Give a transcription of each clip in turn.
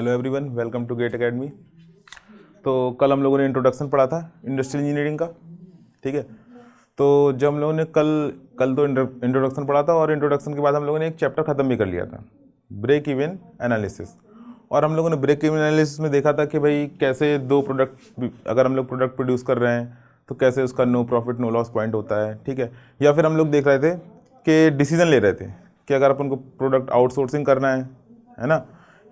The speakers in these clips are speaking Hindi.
Hello everyone, welcome to GATE academy. तो कल हम लोगों ने इंट्रोडक्शन पढ़ा था इंडस्ट्रियल इंजीनियरिंग का, ठीक है। तो जब हम लोगों ने कल तो इंट्रोडक्शन पढ़ा था और इंट्रोडक्शन के बाद हम लोगों ने एक चैप्टर ख़त्म भी कर लिया था, ब्रेक इवन एनालिसिस। और हम लोगों ने ब्रेक इवन एनालिसिस में देखा था कि भाई कैसे दो प्रोडक्ट, अगर हम लोग प्रोडक्ट प्रोड्यूस कर रहे हैं तो कैसे उसका no profit no loss point होता है, ठीक है। या फिर हम लोग देख रहे थे कि डिसीजन ले रहे थे कि अगर अपन को प्रोडक्ट आउटसोर्सिंग करना है ना,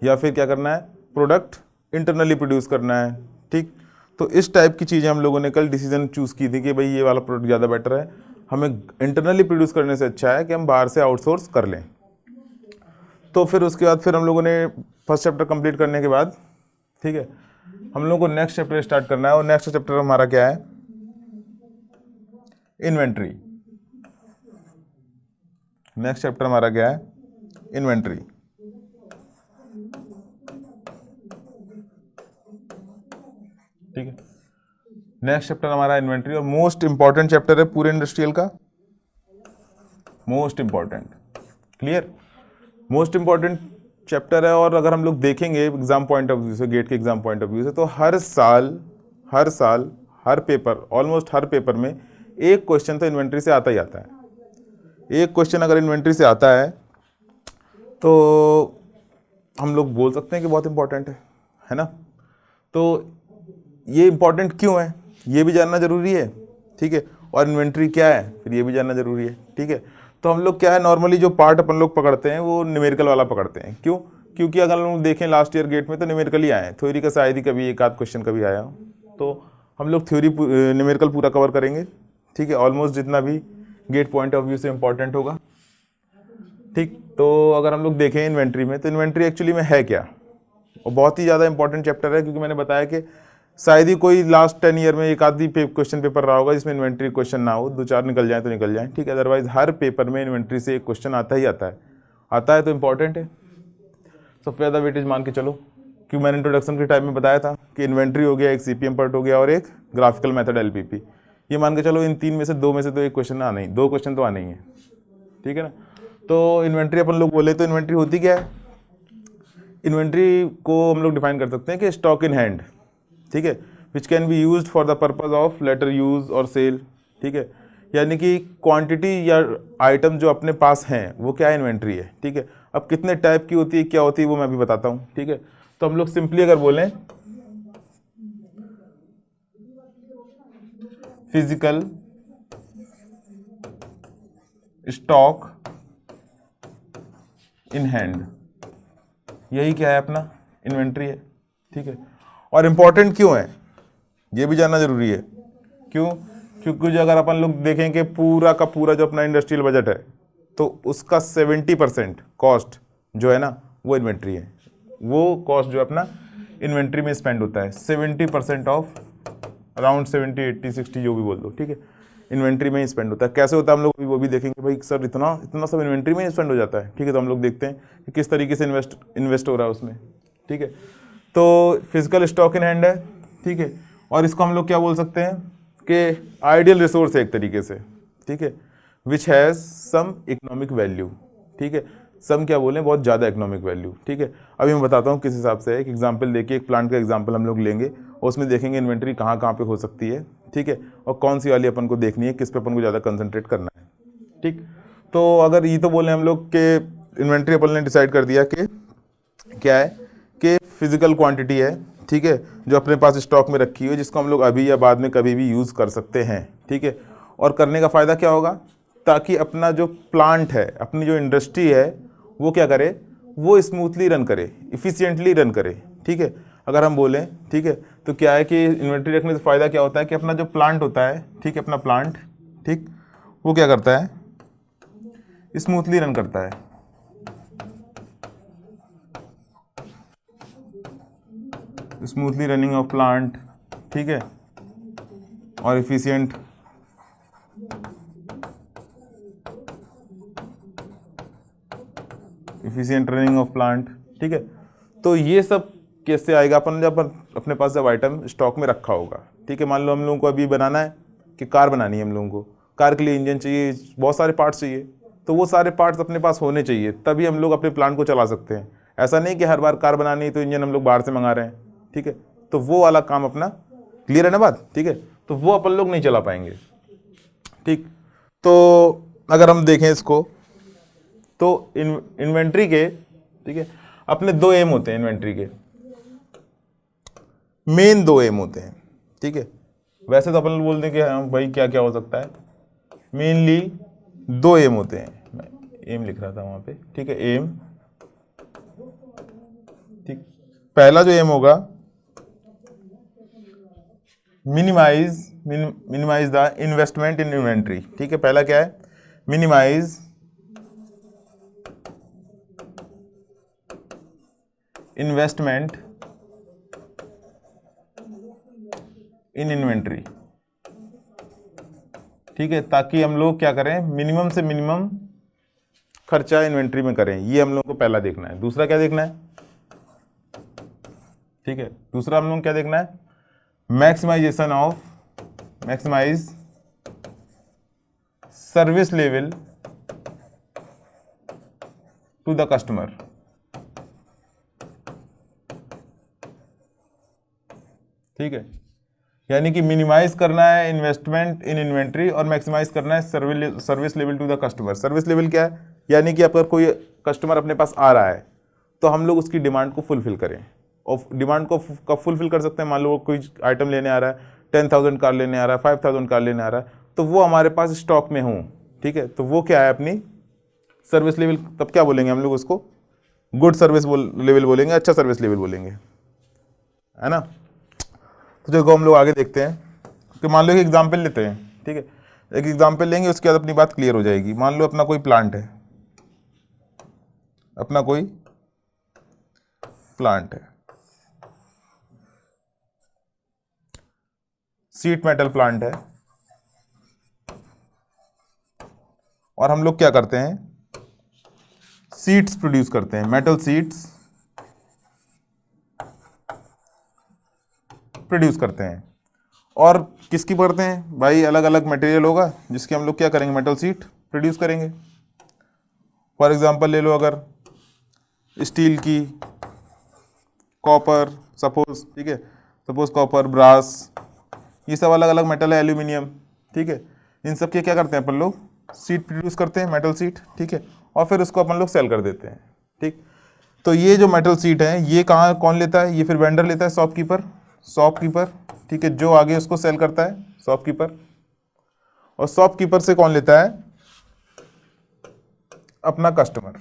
या फिर क्या करना है, प्रोडक्ट इंटरनली प्रोड्यूस करना है, ठीक। तो इस टाइप की चीज़ें हम लोगों ने कल डिसीजन चूज़ की थी कि भाई ये वाला प्रोडक्ट ज़्यादा बेटर है, हमें इंटरनली प्रोड्यूस करने से अच्छा है कि हम बाहर से आउटसोर्स कर लें। तो फिर उसके बाद फिर हम लोगों ने फर्स्ट चैप्टर कंप्लीट करने के बाद, ठीक है, हम लोगों को नेक्स्ट चैप्टर स्टार्ट करना है। और नेक्स्ट चैप्टर हमारा क्या है, इन्वेंट्री। नेक्स्ट चैप्टर हमारा क्या है, इन्वेंट्री। ठीक है, नेक्स्ट चैप्टर हमारा इन्वेंट्री और मोस्ट इंपॉर्टेंट चैप्टर है पूरे इंडस्ट्रियल का, most important, clear, most important chapter है। और अगर हम लोग देखेंगे एग्जाम पॉइंट ऑफ व्यू से, गेट के एग्जाम पॉइंट ऑफ व्यू से, तो हर साल हर पेपर, ऑलमोस्ट हर पेपर में एक क्वेश्चन तो इन्वेंट्री से आता ही आता है। एक क्वेश्चन अगर इन्वेंट्री से आता है तो हम लोग बोल सकते हैं कि बहुत इंपॉर्टेंट है ना। तो ये इंपॉर्टेंट क्यों है ये भी जानना जरूरी है, ठीक है। और इन्वेंट्री क्या है फिर ये भी जानना जरूरी है, ठीक है। तो हम लोग क्या है, नॉर्मली जो पार्ट अपन लोग पकड़ते हैं वो न्यूमेरिकल वाला पकड़ते हैं। क्यों? क्योंकि अगर हम लोग देखें लास्ट ईयर गेट में तो न्यूमेरिकल ही आए हैं, थ्योरी का शायद ही कभी एक आध क्वेश्चन कभी आया हो। तो हम लोग थ्योरी न्यूमेरिकल पूरा कवर करेंगे, ठीक है, ऑलमोस्ट जितना भी गेट पॉइंट ऑफ व्यू से इंपॉर्टेंट होगा, ठीक। तो अगर हम लोग देखें इन्वेंट्री में, तो इन्वेंट्री एक्चुअली में है क्या, और बहुत ही ज़्यादा इंपॉर्टेंट चैप्टर है। क्योंकि मैंने बताया कि शायद ही कोई लास्ट 10 ईयर में एक आधी क्वेश्चन पेपर रहा होगा जिसमें इन्वेंट्री क्वेश्चन ना हो, 2-4 निकल जाए तो निकल जाए, ठीक है। अदरवाइज हर पेपर में इन्वेंट्री से एक क्वेश्चन आता ही आता है तो इंपॉर्टेंट है, सबसे ज़्यादा वेटेज मान के चलो। क्यों, मैंने इंट्रोडक्शन के टाइम में बताया था कि इन्वेंट्री हो गया, एक CPM पार्ट हो गया और एक ग्राफिकल मेथड LPP। ये मान के चलो इन तीन में से दो में से तो एक क्वेश्चन आना ही, दो क्वेश्चन तो आने ही है, ठीक है ना। तो इन्वेंट्री अपन लोग बोले तो इन्वेंट्री होती क्या है, इन्वेंट्री को हम लोग डिफाइन कर सकते हैं कि स्टॉक इन हैंड, ठीक है, which can be used for the purpose of later use और सेल, ठीक है। यानी कि क्वांटिटी या आइटम जो अपने पास हैं वो क्या है, इन्वेंट्री है, ठीक है। अब कितने टाइप की होती है, क्या होती है, वो मैं भी बताता हूँ, ठीक है। तो हम लोग सिंपली अगर बोलें फिजिकल स्टॉक इन हैंड, यही क्या है अपना, इन्वेंट्री है, ठीक है। और इंपॉर्टेंट क्यों है ये भी जानना जरूरी है। क्यों? क्योंकि जो अगर अपन लोग देखें कि पूरा का पूरा जो अपना इंडस्ट्रियल बजट है तो उसका 70% कॉस्ट जो है ना वो इन्वेंट्री है। वो कॉस्ट जो अपना इन्वेंट्री में स्पेंड होता है, 70% ऑफ अराउंड 70, 80, 60 जो भी बोल दो, ठीक है, इन्वेंट्री में ही स्पेंड होता है। कैसे होता है हम लोग वो भी देखेंगे, भाई सर इतना सब इन्वेंट्री में ही स्पेंड हो जाता है, ठीक है। तो हम लोग देखते हैं कि किस तरीके से इन्वेस्ट हो रहा है उसमें, ठीक है। तो फिजिकल स्टॉक इन हैंड है, ठीक है। और इसको हम लोग क्या बोल सकते हैं कि आइडियल रिसोर्स है एक तरीके से, ठीक है, which has some economic value, ठीक है। सम क्या बोलें, बहुत ज़्यादा इकोनॉमिक वैल्यू, ठीक है। अभी मैं बताता हूँ किस हिसाब से है। एक एग्जांपल देखिए, एक प्लांट का एग्जांपल हम लोग लेंगे और उसमें देखेंगे इन्वेंट्री कहाँ कहाँ पे हो सकती है, ठीक है, और कौन सी वाली अपन को देखनी है, किस पे अपन को ज़्यादा कंसंट्रेट करना है, ठीक। तो अगर ये तो बोले हम लोग कि इन्वेंट्री अपन ने डिसाइड कर दिया कि क्या है, कि फिजिकल क्वांटिटी है, ठीक है, जो अपने पास स्टॉक में रखी हुई है, जिसको हम लोग अभी या बाद में कभी भी यूज़ कर सकते हैं, ठीक है। और करने का फ़ायदा क्या होगा, ताकि अपना जो प्लांट है, अपनी जो इंडस्ट्री है वो क्या करे, वो स्मूथली रन करे, इफ़िशिएंटली रन करे, ठीक है। अगर हम बोलें, ठीक है, तो क्या है कि इन्वेंट्री रखने से फ़ायदा क्या होता है कि अपना जो प्लांट होता है, ठीक है, अपना प्लांट, ठीक, वो क्या करता है, स्मूथली रन करता है, स्मूथली रनिंग ऑफ प्लांट, ठीक है, और इफिशिएंट रनिंग ऑफ प्लांट, ठीक है। तो ये सब कैसे आएगा, अपन जब अपने पास जब आइटम स्टॉक में रखा होगा, ठीक है। मान लो हम लोगों को अभी बनाना है कि कार बनानी है, हम लोगों को कार के लिए इंजन चाहिए, बहुत सारे पार्ट्स चाहिए, तो वो सारे पार्ट्स अपने पास होने चाहिए, तभी हम लोग अपने प्लांट को चला सकते हैं। ऐसा नहीं कि हर बार कार बनानी है तो इंजन हम लोग बाहर से मंगा रहे हैं, ठीक है, तो वो वाला काम अपना क्लियर है ना बात, ठीक है, तो वो अपन लोग नहीं चला पाएंगे, ठीक। तो अगर हम देखें इसको तो इन्वेंट्री के, ठीक है, अपने दो एम होते हैं इन्वेंट्री के, मेन दो एम होते हैं, ठीक है। वैसे तो अपन लोग बोलते हैं कि हाँ भाई क्या क्या हो सकता है, मेनली दो एम होते हैं, मैं एम लिख रहा था वहां पे, ठीक है, एम, ठीक। पहला जो एम होगा minimise the investment in inventory, ठीक है, पहला क्या है, मिनिमाइज इन्वेस्टमेंट इन इन्वेंट्री, ठीक है, ताकि हम लोग क्या करें, मिनिमम से मिनिमम खर्चा इन्वेंट्री में करें, ये हम लोग को पहला देखना है। दूसरा क्या देखना है, ठीक है, दूसरा हम लोग क्या देखना है, maximise service level to the customer, ठीक है, यानी कि मिनिमाइज करना है इन्वेस्टमेंट इन इन्वेंट्री और मैक्सिमाइज करना है service level to the customer. Service level क्या है, यानी कि अगर कोई कस्टमर अपने पास आ रहा है तो हम लोग उसकी डिमांड को फुलफिल करें, और डिमांड को कब फुलफिल कर सकते हैं, मान लो वो कोई आइटम लेने आ रहा है, 10,000 कार लेने आ रहा है, 5,000 कार लेने आ रहा है, तो वो हमारे पास स्टॉक में हो, ठीक है, तो वो क्या है अपनी सर्विस लेवल, तब क्या बोलेंगे हम लोग उसको, गुड सर्विस लेवल बोलेंगे, अच्छा सर्विस लेवल बोलेंगे, है ना। तो देखो हम लोग आगे देखते हैं कि मान लो एक एग्जाम्पल लेते हैं, ठीक है, एक एग्जाम्पल लेंगे, उसके बाद अपनी बात क्लियर हो जाएगी। मान लो अपना कोई प्लांट है, अपना कोई प्लांट है, शीट मेटल प्लांट है, और हम लोग क्या करते हैं, सीट्स प्रोड्यूस करते हैं, मेटल सीट्स प्रोड्यूस करते हैं। और किसकी करते हैं भाई, अलग अलग मटेरियल होगा जिसकी हम लोग क्या करेंगे, मेटल सीट प्रोड्यूस करेंगे। फॉर एग्जांपल ले लो, अगर स्टील की, कॉपर सपोज, ठीक है, सपोज कॉपर, ब्रास, ये सब अलग अलग मेटल है, एल्यूमिनियम, ठीक है, इन सब के क्या करते हैं अपन लोग, सीट प्रोड्यूस करते हैं, मेटल सीट, ठीक है, और फिर उसको अपन लोग सेल कर देते हैं, ठीक। तो ये जो मेटल सीट है ये कहाँ कौन लेता है, ये फिर वेंडर लेता है, शॉपकीपर, ठीक है, जो आगे उसको सेल करता है शॉपकीपर, और शॉपकीपर से कौन लेता है, अपना कस्टमर,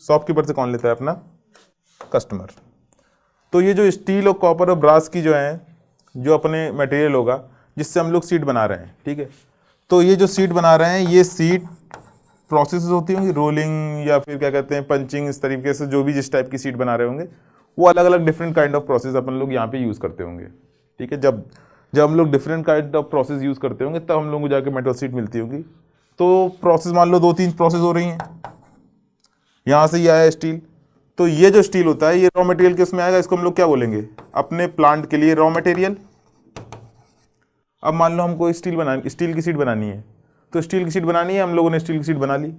शॉपकीपर से कौन लेता है, अपना कस्टमर। तो ये जो स्टील और कॉपर और ब्रास की जो है, जो अपने मटेरियल होगा जिससे हम लोग सीट बना रहे हैं, ठीक है, तो ये जो सीट बना रहे हैं, ये सीट प्रोसेस होती होंगी, रोलिंग या फिर क्या कहते हैं पंचिंग, इस तरीके से जो भी जिस टाइप की सीट बना रहे होंगे, वो अलग अलग डिफरेंट काइंड ऑफ प्रोसेस अपन लोग यहाँ पे यूज़ करते होंगे, ठीक है। जब हम लोग different kind of process use करते होंगे तब हम लोग को जाके मेटल सीट मिलती होगी। तो प्रोसेस मान लो 2-3 प्रोसेस हो रही हैं, यहाँ से ये आया स्टील, तो ये जो स्टील होता है ये रॉ मटेरियल किस में आएगा, इसको हम लोग क्या बोलेंगे, अपने प्लांट के लिए रॉ मटेरियल। अब मान लो हमको स्टील की सीट बनानी है, तो स्टील की सीट बनानी है, हम लोगों ने स्टील की सीट बना ली।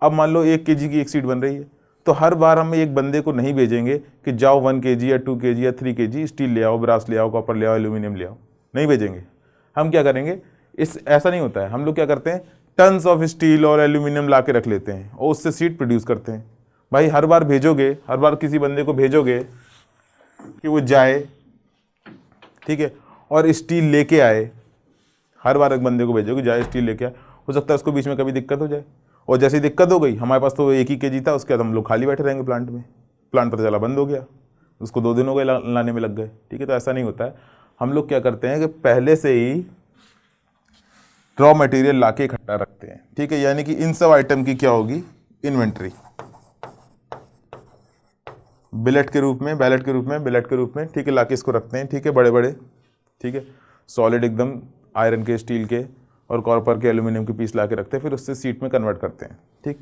अब मान लो 1 kg की एक सीट बन रही है, तो हर बार हम एक बंदे को नहीं भेजेंगे कि जाओ 1 kg या 2 kg या 3 kg स्टील ले आओ, ब्रास ले आओ, कॉपर ले आओ, एल्यूमिनियम ले आओ, नहीं भेजेंगे। हम क्या करेंगे, ऐसा नहीं होता है, हम लोग क्या करते हैं, टन्स ऑफ स्टील और एल्यूमिनियम ला के रख लेते हैं और उससे सीट प्रोड्यूस करते हैं। भाई हर बार भेजोगे, हर बार किसी बंदे को भेजोगे कि वो जाए, ठीक है, और स्टील लेके आए, हर बार एक बंदे को भेजोगे जाए स्टील लेके आए, हो सकता है उसको बीच में कभी दिक्कत हो जाए, और जैसे दिक्कत हो गई, हमारे पास तो 1 ही kg था, उसके बाद हम लोग खाली बैठे रहेंगे प्लांट में, प्लांट पता चला बंद हो गया, उसको 2 दिन हो गए लाने में लग गए, ठीक है। तो ऐसा नहीं होता है, हम लोग क्या करते हैं कि पहले से ही रॉ मटेरियल ला के इकट्ठा रखते हैं, ठीक है, यानी कि इन सब आइटम की क्या होगी, इन्वेंट्री, बिलेट के रूप में, ठीक है, ला के इसको रखते हैं, ठीक है, बड़े बड़े, ठीक है, सॉलिड एकदम आयरन के, स्टील के और कॉपर के, एल्यूमिनियम के पीस ला के रखते हैं, फिर उससे सीट में कन्वर्ट करते हैं, ठीक।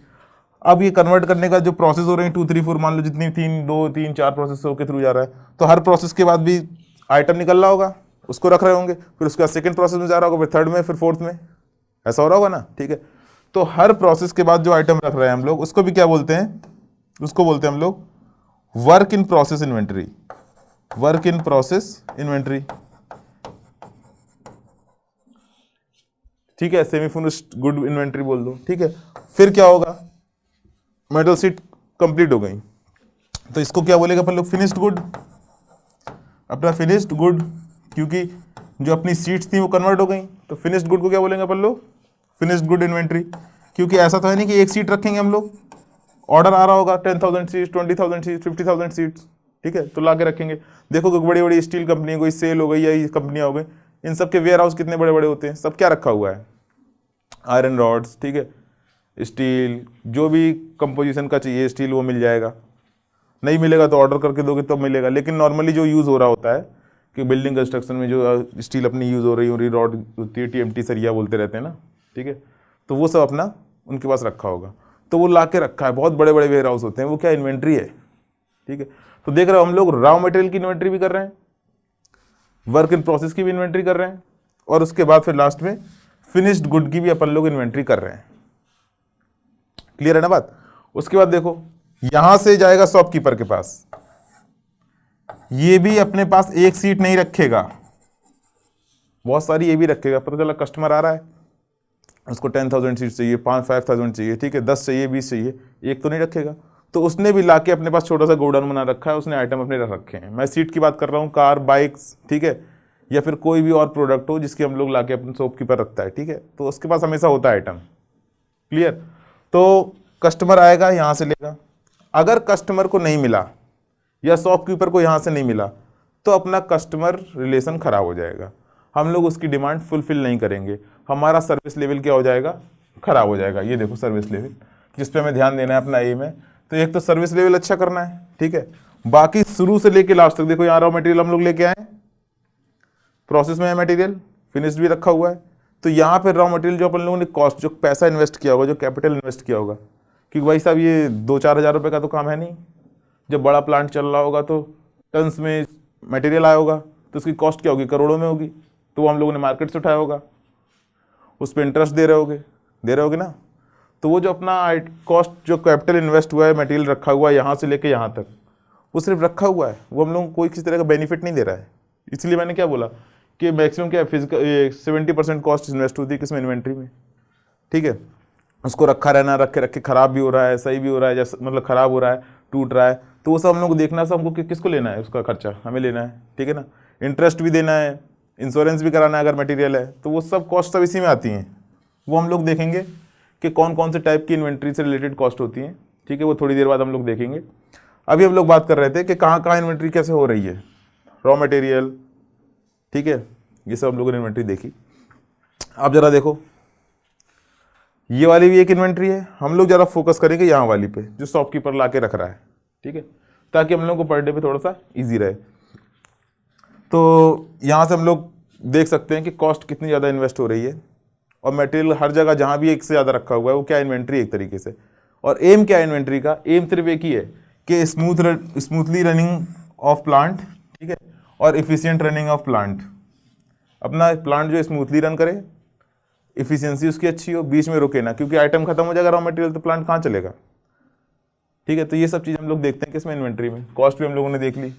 अब ये कन्वर्ट करने का जो प्रोसेस हो रहे हैं 2, 3, 4 मान लो जितनी 2, 3, 4 प्रोसेस होकर थ्रू जा रहा है, तो हर प्रोसेस के बाद भी आइटम निकल रहा होगा, उसको रख रहे होंगे, फिर उसके बाद सेकंड प्रोसेस में जा रहा होगा, फिर थर्ड में, फिर फोर्थ में, ऐसा हो रहा होगा ना, ठीक है। तो हर प्रोसेस के बाद जो आइटम रख रहे हैं हम लोग उसको भी क्या बोलते हैं, उसको बोलते हैं हम लोग work in process inventory, work in process inventory. ठीक है, सेमी फिनिश्ड गुड इन्वेंटरी बोल दो। ठीक है, फिर क्या होगा, मेटल शीट कंप्लीट हो गई, तो इसको क्या बोलेगा अपन लोग, फिनिश्ड गुड, अपना फिनिश्ड गुड, क्योंकि जो अपनी सीट्स थी वो कन्वर्ट हो गई, तो फिनिश्ड गुड को क्या बोलेंगे अपन लोग, फिनिश्ड गुड इन्वेंट्री। क्योंकि ऐसा तो है नहीं कि एक सीट रखेंगे हम लोग, ऑर्डर आ रहा होगा 10,000 सीट्स, 20,000 सीट्स, 50,000 सीट्स, ठीक है, तो ला के रखेंगे। देखो कि बड़ी बड़ी स्टील कंपनी, कोई सेल हो गई या ये कंपनियां हो गई, इन सब के वेयर हाउस कितने बड़े बड़े होते हैं, सब क्या रखा हुआ है, आयरन रॉड्स, ठीक है, स्टील, जो भी कंपोजिशन का चाहिए स्टील वो मिल जाएगा। नहीं मिलेगा तो ऑर्डर करके दोगे तो मिलेगा, लेकिन नॉर्मली जो यूज़ हो रहा होता है कि बिल्डिंग कंस्ट्रक्शन में जो स्टील अपनी यूज़ हो रही रॉड होती है, टीएमटी सरिया बोलते रहते हैं ना, ठीक है, तो वो सब अपना उनके पास रखा होगा, तो वो ला के रखा है। बहुत बड़े बड़े वेयर हाउस होते हैं, वो क्या इन्वेंट्री है। ठीक है, तो देख रहे हो हम लोग रॉ मटेरियल की इन्वेंट्री भी कर रहे हैं, वर्क इन प्रोसेस की भी इन्वेंट्री कर रहे हैं, और उसके बाद फिर लास्ट में फिनिश्ड गुड की भी अपन लोग इन्वेंट्री कर रहे हैं। क्लियर है ना बात। उसके बाद देखो यहां से जाएगा शॉपकीपर के पास, ये भी अपने पास एक सीट नहीं रखेगा, बहुत सारी ये भी रखेगा। पता चला कस्टमर आ रहा है, उसको 10,000 सीट चाहिए, 5,000 चाहिए, ठीक है, 10 चाहिए, 20 चाहिए, एक तो नहीं रखेगा, तो उसने भी लाके अपने पास छोटा सा गोडाउन बना रखा है, उसने आइटम अपने रख रखे हैं। मैं सीट की बात कर रहा हूँ, कार, बाइक्स, ठीक है, या फिर कोई भी और प्रोडक्ट हो जिसके हम लोग लाके अपने शॉपकीपर रखता है, ठीक है, तो उसके पास हमेशा होता है आइटम। क्लियर। तो कस्टमर आएगा यहाँ से लेगा, अगर कस्टमर को नहीं मिला या शॉपकीपर को यहाँ से नहीं मिला तो अपना कस्टमर रिलेशन खराब हो जाएगा, हम लोग उसकी डिमांड फुलफिल नहीं करेंगे, हमारा सर्विस लेवल क्या हो जाएगा, खराब हो जाएगा। ये देखो सर्विस लेवल जिस पे हमें ध्यान देना है, अपना एम है, तो एक तो सर्विस लेवल अच्छा करना है, ठीक है, बाकी शुरू से लेके लास्ट तक देखो यहाँ रॉ मटेरियल हम लोग लेके आए, प्रोसेस में है मटेरियल, फिनिश भी रखा हुआ है, तो यहाँ पे रॉ मटेरियल जो अपन लोगों ने कॉस्ट, जो पैसा इन्वेस्ट किया होगा, जो कैपिटल इन्वेस्ट किया होगा, क्योंकि भाई साहब ये 2-4 हज़ार रुपये का तो काम है नहीं, जब बड़ा प्लांट चल रहा होगा तो टन्स में मटेरियल आया होगा, तो उसकी कॉस्ट क्या होगी, करोड़ों में होगी, तो वो हम लोगों ने मार्केट से उठाया होगा, उस पर इंटरेस्ट दे रहे होगे ना, तो वो जो अपना कॉस्ट, जो कैपिटल इन्वेस्ट हुआ है, मटेरियल रखा हुआ है यहाँ से लेके यहाँ तक, वो सिर्फ रखा हुआ है, वो हम लोग को कोई किसी तरह का बेनिफिट नहीं दे रहा है। इसलिए मैंने क्या बोला कि मैक्सिमम क्या फिजिकल 70% कॉस्ट इन्वेस्ट होती है किसमें, इन्वेंट्री में, ठीक है, उसको रखा रहना, रखे खराब भी हो रहा है, सही भी हो रहा है, जैसे मतलब खराब हो रहा है, टूट रहा है, तो वो सब हम लोग को देखना, सब हमको किसको लेना है, उसका खर्चा हमें लेना है, ठीक है ना, इंटरेस्ट भी देना है, इंश्योरेंस भी कराना है अगर मटेरियल है, तो वो सब कॉस्ट सब इसी में आती हैं। वो हम लोग देखेंगे कि कौन कौन से टाइप की इन्वेंट्री से रिलेटेड कॉस्ट होती हैं, ठीक है, वो थोड़ी देर बाद हम लोग देखेंगे। अभी हम लोग बात कर रहे थे कि कहाँ कहाँ इन्वेंट्री कैसे हो रही है, रॉ मटेरियल, ठीक है, ये सब हम लोगों ने इन्वेंट्री देखी। आप जरा देखो ये वाली भी एक इन्वेंट्री है, हम लोग ज़रा फोकस करेंगे यहाँ वाली पे जो शॉपकीपर ला के रख रहा है, ठीक है, ताकि हम लोग को पर डे पे थोड़ा सा इजी रहे। तो यहाँ से हम लोग देख सकते हैं कि कॉस्ट कितनी ज़्यादा इन्वेस्ट हो रही है, और मटेरियल हर जगह जहाँ भी एक से ज़्यादा रखा हुआ है वो क्या इन्वेंट्री एक तरीके से। और एम क्या है इन्वेंट्री का, एम सिर्फ एक ही है कि स्मूथली रनिंग ऑफ प्लांट, ठीक है, और इफिशियंट रनिंग ऑफ प्लांट, अपना प्लांट जो स्मूथली रन करे, इफिशियंसी उसकी अच्छी हो, बीच में रुके ना, क्योंकि आइटम खत्म हो जाएगा रॉ मटेरियल तो प्लांट कहाँ चलेगा, ठीक है। तो ये सब चीज़ हम लोग देखते हैं किसमें, इन्वेंट्री में। कॉस्ट भी हम लोगों ने देख ली,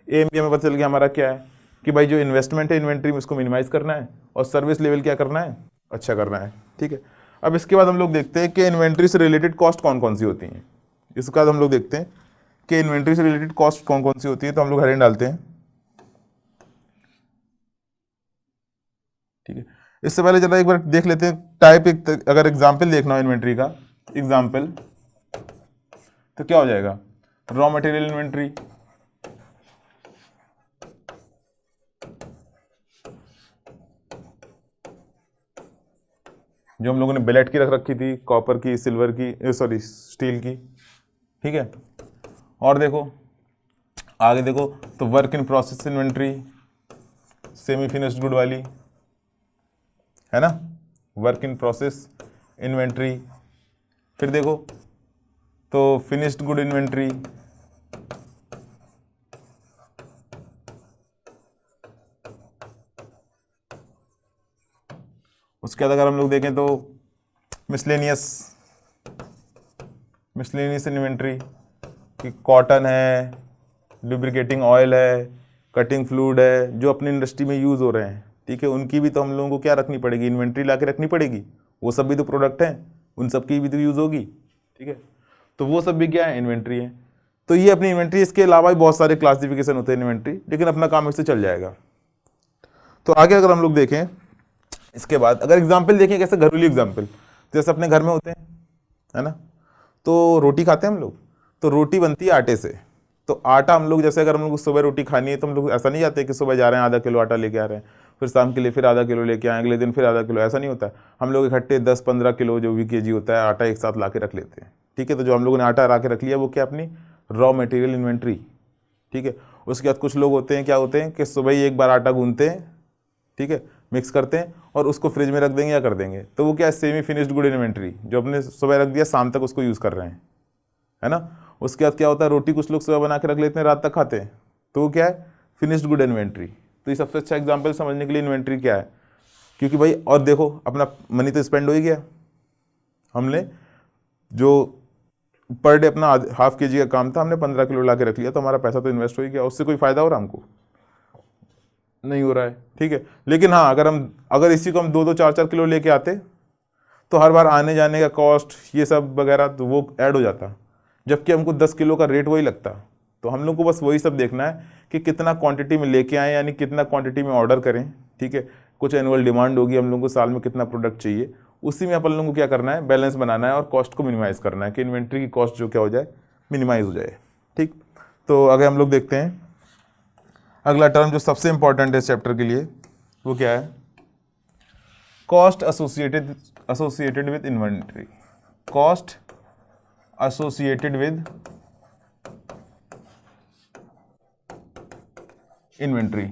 एम भी हमें पता चल गया हमारा क्या है कि भाई जो इन्वेस्टमेंट है इन्वेंट्री में उसको मिनिमाइज करना है, और सर्विस लेवल क्या करना है, अच्छा करना है, ठीक है। अब इसके बाद हम लोग देखते हैं कि इन्वेंट्री से रिलेटेड कॉस्ट कौन कौन सी होती हैं। इसके बाद हम लोग देखते हैं कि इन्वेंट्री से रिलेटेड कॉस्ट कौन कौन सी होती है, तो हम लोग हेडिंग डालते हैं, ठीक है। इससे पहले जरा एक बार देख लेते हैं टाइप, एक अगर एग्जाम्पल देखना हो इन्वेंट्री का एग्जाम्पल, तो क्या हो जाएगा, रॉ मटेरियल इन्वेंट्री, जो हम लोगों ने बिलेट की रख रखी थी, कॉपर की, सिल्वर की, सॉरी स्टील की, ठीक है। और देखो आगे देखो तो work in process inventory, semi finished good वाली है ना, वर्क इन प्रोसेस इन्वेंट्री। फिर देखो तो फिनिश्ड गुड इन्वेंट्री, उसके बाद अगर हम लोग देखें तो मिसलेनियस मिसलेनियस इन्वेंट्री कि कॉटन है, लुब्रिकेटिंग ऑयल है, कटिंग फ्लूइड है, जो अपनी इंडस्ट्री में यूज़ हो रहे हैं, ठीक है, उनकी भी तो हम लोगों को क्या रखनी पड़ेगी, इन्वेंट्री ला के रखनी पड़ेगी। वो सब भी तो प्रोडक्ट हैं, उन सब की भी तो यूज़ होगी, ठीक है। तो वो सब भी क्या है, इन्वेंट्री है। तो ये अपनी इन्वेंट्री, इसके अलावा भी बहुत सारे क्लासिफिकेशन होते हैं इन्वेंट्री, लेकिन अपना काम इससे चल जाएगा। तो आगे अगर हम लोग देखें, इसके बाद अगर एग्जाम्पल देखें, कैसे घरेलू एग्जाम्पल, जैसे अपने घर में होते हैं, है ना, तो रोटी खाते हैं हम लोग, तो रोटी बनती है आटे से। तो आटा हम लोग, जैसे अगर हम लोग सुबह रोटी खानी है तो हम लोग ऐसा नहीं जाते कि सुबह जा रहे हैं आधा किलो आटा लेके आ रहे हैं, फिर शाम के लिए फिर आधा किलो लेके आए, अगले दिन फिर आधा किलो, ऐसा नहीं होता है। हम लोग इकट्ठे 10-15 किलो जो भी केजी होता है आटा एक साथ ला के रख लेते हैं, ठीक है। तो जो हम लोगों ने आटा ला के रख लिया वो क्या, अपनी रॉ मटेरियल इन्वेंट्री, ठीक है। उसके बाद कुछ लोग होते हैं, क्या होते हैं कि सुबह ही एक बार आटा गूंथते हैं, ठीक है, मिक्स करते हैं और उसको फ्रिज में रख देंगे या कर देंगे, तो वो क्या है, सेमी फिनिश्ड गुड इन्वेंट्री, जो अपने सुबह रख दिया शाम तक उसको यूज़ कर रहे हैं, है ना। उसके बाद क्या होता है, रोटी कुछ लोग सुबह बना के रख लेते हैं, रात तक खाते हैं, तो वो क्या है, फिनिश्ड गुड इन्वेंट्री। तो ये सबसे अच्छा एग्जांपल समझने के लिए इन्वेंट्री क्या है, क्योंकि भाई और देखो अपना मनी तो स्पेंड हो ही गया, हमने जो पर डे अपना ½ kg का काम था, हमने 15 किलो ला के रख लिया, तो हमारा पैसा तो इन्वेस्ट हो ही गया, उससे कोई फायदा हो रहा हमको नहीं हो रहा है, ठीक है। लेकिन हाँ, अगर इसी को हम 2-2, 4-4 किलो लेके आते तो हर बार आने जाने का कॉस्ट ये सब वगैरह तो वो ऐड हो जाता, जबकि हमको 10 किलो का रेट वही लगता। तो हम लोग को बस वही सब देखना है कि कितना क्वांटिटी में लेके आएँ, यानी कितना क्वांटिटी में ऑर्डर करें, ठीक है। कुछ एनुअल डिमांड होगी हम लोग को, साल में कितना प्रोडक्ट चाहिए, उसी में अपन लोगों को क्या करना है, बैलेंस बनाना है और कॉस्ट को मिनिमाइज़ करना है कि इन्वेंट्री की कॉस्ट जो क्या हो जाए, मिनिमाइज़ हो जाए, ठीक। तो अगर हम लोग देखते हैं अगला टर्म जो सबसे इंपॉर्टेंट है इस चैप्टर के लिए, वो क्या है, cost associated with inventory. Cost associated with inventory,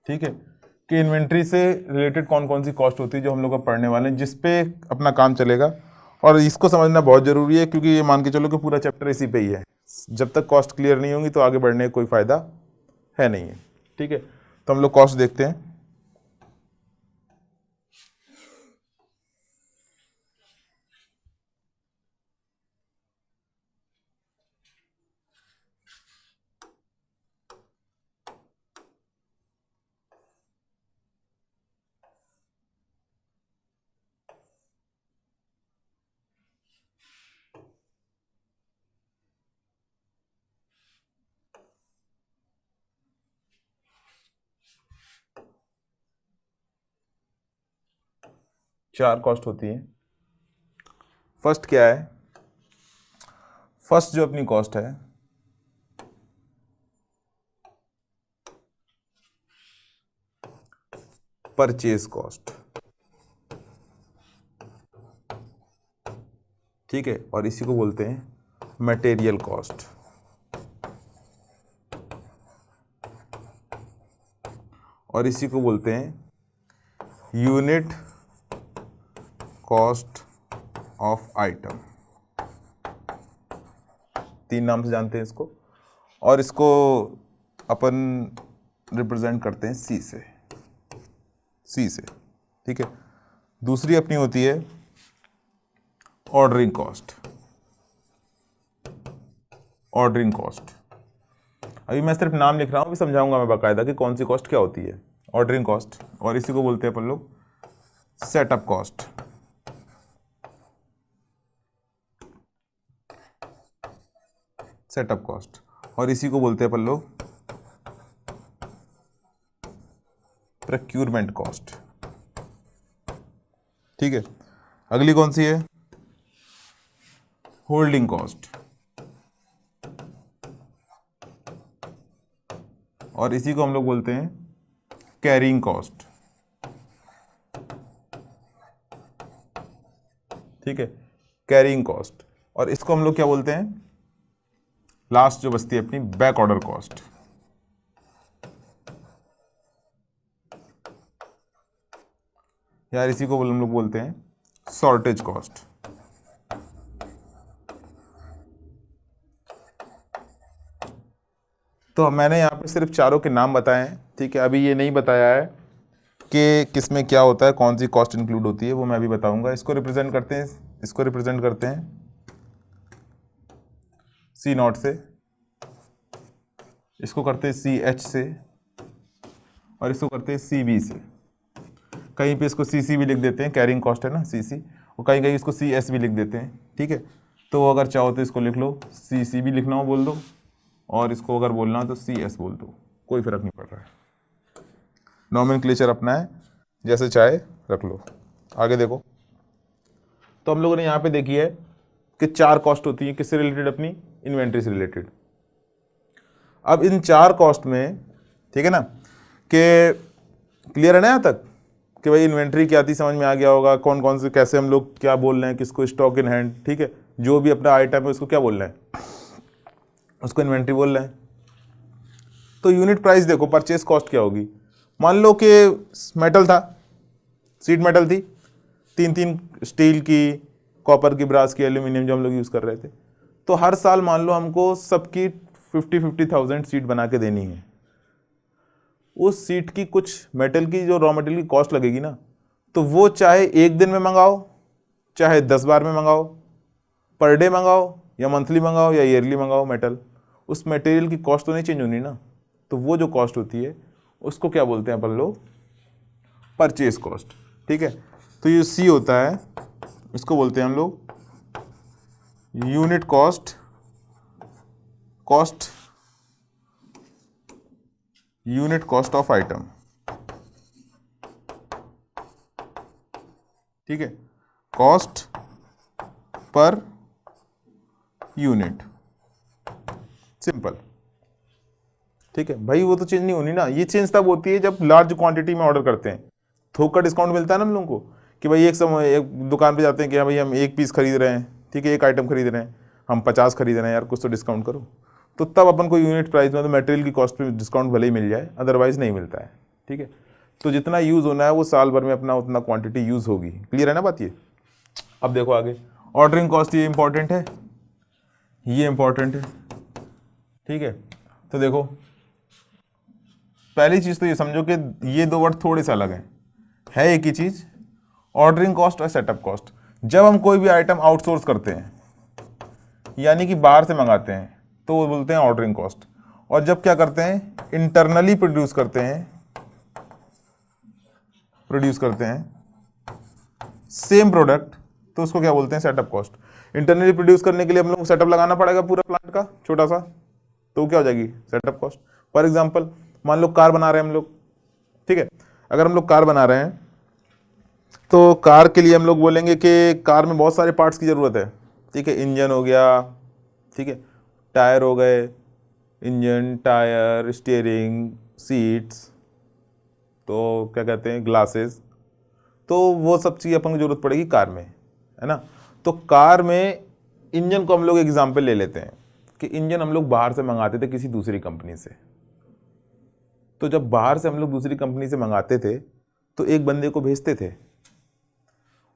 ठीक है, कि इन्वेंट्री से रिलेटेड कौन कौन सी कॉस्ट होती है जो हम लोग का पढ़ने वाले हैं, जिस पे अपना काम चलेगा। और इसको समझना बहुत ज़रूरी है, क्योंकि ये मान के चलो कि पूरा चैप्टर इसी पे ही है। जब तक कॉस्ट क्लियर नहीं होंगी तो आगे बढ़ने का कोई फ़ायदा है नहीं है, ठीक है। तो हम लोग कॉस्ट देखते हैं। चार कॉस्ट होती है। फर्स्ट क्या है, फर्स्ट जो अपनी कॉस्ट है, परचेज कॉस्ट, ठीक है, और इसी को बोलते हैं मटेरियल कॉस्ट। और इसी को बोलते हैं यूनिट कॉस्ट ऑफ आइटम। 3 नाम से जानते हैं इसको, और इसको अपन रिप्रेजेंट करते हैं सी से, ठीक है। दूसरी अपनी होती है ऑर्डरिंग कॉस्ट। ऑर्डरिंग कॉस्ट, अभी मैं सिर्फ नाम लिख रहा हूँ, अभी समझाऊंगा मैं बाकायदा कि कौन सी कॉस्ट क्या होती है, ऑर्डरिंग कॉस्ट। और इसी को बोलते हैं अपन लोग सेटअप कॉस्ट। सेटअप कॉस्ट, और इसी को बोलते हैं अपन लोग प्रोक्यूरमेंट कॉस्ट, ठीक है। अगली कौन सी है, होल्डिंग कॉस्ट, और इसी को हम लोग बोलते हैं कैरिंग कॉस्ट, ठीक है, कैरिंग कॉस्ट। और इसको हम लोग क्या बोलते हैं, लास्ट जो बचती है अपनी, बैक ऑर्डर कॉस्ट। यार इसी को हम लोग बोलते हैं शॉर्टेज कॉस्ट। तो मैंने यहाँ पे सिर्फ चारों के नाम बताए हैं, ठीक है। अभी ये नहीं बताया है कि किस में क्या होता है, कौन सी कॉस्ट इंक्लूड होती है, वो मैं अभी बताऊंगा। इसको रिप्रेजेंट करते हैं, इसको रिप्रेजेंट करते हैं सी नॉट से, इसको करते हैं सी एच से, और इसको करते हैं सी बी से। कहीं पे इसको सी सी भी लिख देते हैं, कैरिंग कॉस्ट है ना सी सी, और कहीं कहीं इसको सी एस भी लिख देते हैं, ठीक है। तो अगर चाहो तो इसको लिख लो, सी सी भी लिखना हो बोल दो, और इसको अगर बोलना हो तो सी एस बोल दो, कोई फर्क नहीं पड़ रहा है। नॉमेनक्लेचर अपना है, जैसे चाहे रख लो। आगे देखो, तो हम लोगों ने यहाँ पे देखी है कि 4 कॉस्ट होती है, किससे रिलेटेड, अपनी इन्वेंट्री से रिलेटेड। अब इन 4 कॉस्ट में, ठीक है ना, कि क्लियर है ना यहाँ तक कि भाई इन्वेंट्री क्या थी, समझ में आ गया होगा, कौन कौन से कैसे हम लोग क्या बोल रहे हैं, किसको स्टॉक इन हैंड, ठीक है, जो भी अपना आइटम है उसको क्या बोल रहे हैं, उसको इन्वेंट्री बोल रहे हैं। तो यूनिट प्राइस देखो, परचेज कॉस्ट क्या होगी। मान लो कि मेटल था, सीट मेटल थी, 3 स्टील की, कॉपर की, ब्रास की, एल्यूमिनियम जो हम लोग यूज़ कर रहे थे। तो हर साल मान लो हमको सबकी 50,000 सीट बना के देनी है। उस सीट की कुछ मेटल की, जो रॉ मटेरियल की कॉस्ट लगेगी ना, तो वो चाहे एक दिन में मंगाओ, चाहे 10 बार में मंगाओ, पर डे मंगाओ, या मंथली मंगाओ, या ईयरली मंगाओ मेटल, उस मटेरियल की कॉस्ट तो नहीं चेंज होनी ना। तो वो जो कॉस्ट होती है उसको क्या बोलते हैं अपन लोग, परचेज कॉस्ट, ठीक है। तो ये सी होता है, इसको बोलते हैं हम लोग unit cost, unit cost of item, ठीक है, कॉस्ट पर यूनिट, सिंपल, ठीक है भाई। वो तो चेंज नहीं होनी ना, ये चेंज तब होती है जब लार्ज क्वांटिटी में ऑर्डर करते हैं, थोक का डिस्काउंट मिलता है ना हम लोगों को, कि भाई एक दुकान पे जाते हैं कि हाँ भाई हम 1 पीस खरीद रहे हैं, ठीक है, 1 आइटम खरीद रहे हैं, हम 50 खरीद रहे हैं यार, कुछ तो डिस्काउंट करो। तो तब अपन को यूनिट प्राइस में, तो मटेरियल की कॉस्ट पे डिस्काउंट भले ही मिल जाए, अदरवाइज नहीं मिलता है, ठीक है। तो जितना यूज़ होना है वो साल भर में अपना उतना क्वांटिटी यूज़ होगी। क्लियर है ना बात ये। अब देखो आगे, ऑर्डरिंग कॉस्ट, ये इंपॉर्टेंट है, ये इंपॉर्टेंट है, ठीक है। तो देखो, पहली चीज़ तो ये समझो कि ये 2 वर्ड थोड़े से अलग हैं, है एक ही चीज़, ऑर्डरिंग कॉस्ट और सेटअप कॉस्ट। जब हम कोई भी आइटम आउटसोर्स करते हैं, यानी कि बाहर से मंगाते हैं, तो वो बोलते हैं ऑर्डरिंग कॉस्ट। और जब क्या करते हैं, इंटरनली प्रोड्यूस करते हैं सेम प्रोडक्ट, तो उसको क्या बोलते हैं, सेटअप कॉस्ट। इंटरनली प्रोड्यूस करने के लिए हम लोग को सेटअप लगाना पड़ेगा पूरा प्लांट का, छोटा सा, तो क्या हो जाएगी, सेटअप कॉस्ट। फॉर एग्जांपल, मान लो कार बना रहे हैं हम लोग, ठीक है। अगर हम लोग कार बना रहे हैं तो कार के लिए हम लोग बोलेंगे कि कार में बहुत सारे पार्ट्स की ज़रूरत है, ठीक है। इंजन हो गया, ठीक है, टायर हो गए, इंजन, टायर, स्टीयरिंग, सीट्स, तो क्या कहते हैं, ग्लासेस, तो वो सब चीज़ अपन को जरूरत पड़ेगी कार में, है ना। तो कार में इंजन को हम लोग एग्जाम्पल ले लेते हैं कि इंजन हम लोग बाहर से मंगाते थे किसी दूसरी कंपनी से। तो जब बाहर से हम लोग दूसरी कंपनी से मंगाते थे तो एक बंदे को भेजते थे,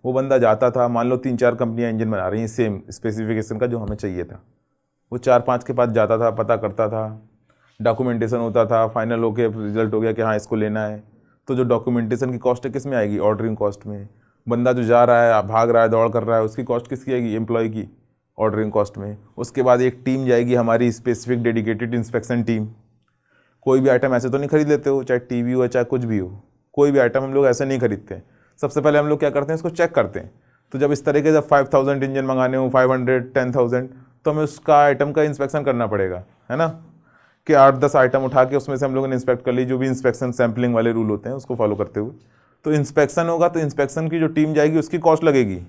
वो बंदा जाता था, मान लो 3-4 कंपनियां इंजन बना रही हैं सेम स्पेसिफिकेशन का जो हमें चाहिए था, वो 4-5 के पास जाता था, पता करता था, डॉक्यूमेंटेशन होता था, फाइनल होके रिजल्ट हो गया कि हाँ इसको लेना है। तो जो डॉक्यूमेंटेशन की कॉस्ट है किस में आएगी, ऑर्डरिंग कॉस्ट में। बंदा जो जा रहा है, भाग रहा है, दौड़ कर रहा है, उसकी कॉस्ट किसकी आएगी, एम्प्लॉय की, ऑर्डरिंग कॉस्ट में। उसके बाद एक टीम जाएगी हमारी, स्पेसिफिक डेडिकेटेड इंस्पेक्शन टीम। कोई भी आइटम ऐसे तो नहीं खरीद लेते हो, चाहे टीवी हो चाहे कुछ भी हो, कोई भी आइटम हम लोग ऐसे नहीं खरीदते। सबसे पहले हम लोग क्या करते हैं, इसको चेक करते हैं। तो जब इस तरह के जब 5,000 इंजन मंगाने हो, 500, 10,000, तो हमें उसका आइटम का इंस्पेक्शन करना पड़ेगा, है ना, कि 8-10 आइटम उठा के उसमें से हम लोगों ने इंस्पेक्ट कर ली, जो भी इंस्पेक्शन सैम्पलिंग वाले रूल होते हैं उसको फॉलो करते हुए। तो इंस्पेक्शन होगा, तो इंस्पेक्शन की जो टीम जाएगी उसकी कॉस्ट लगेगी।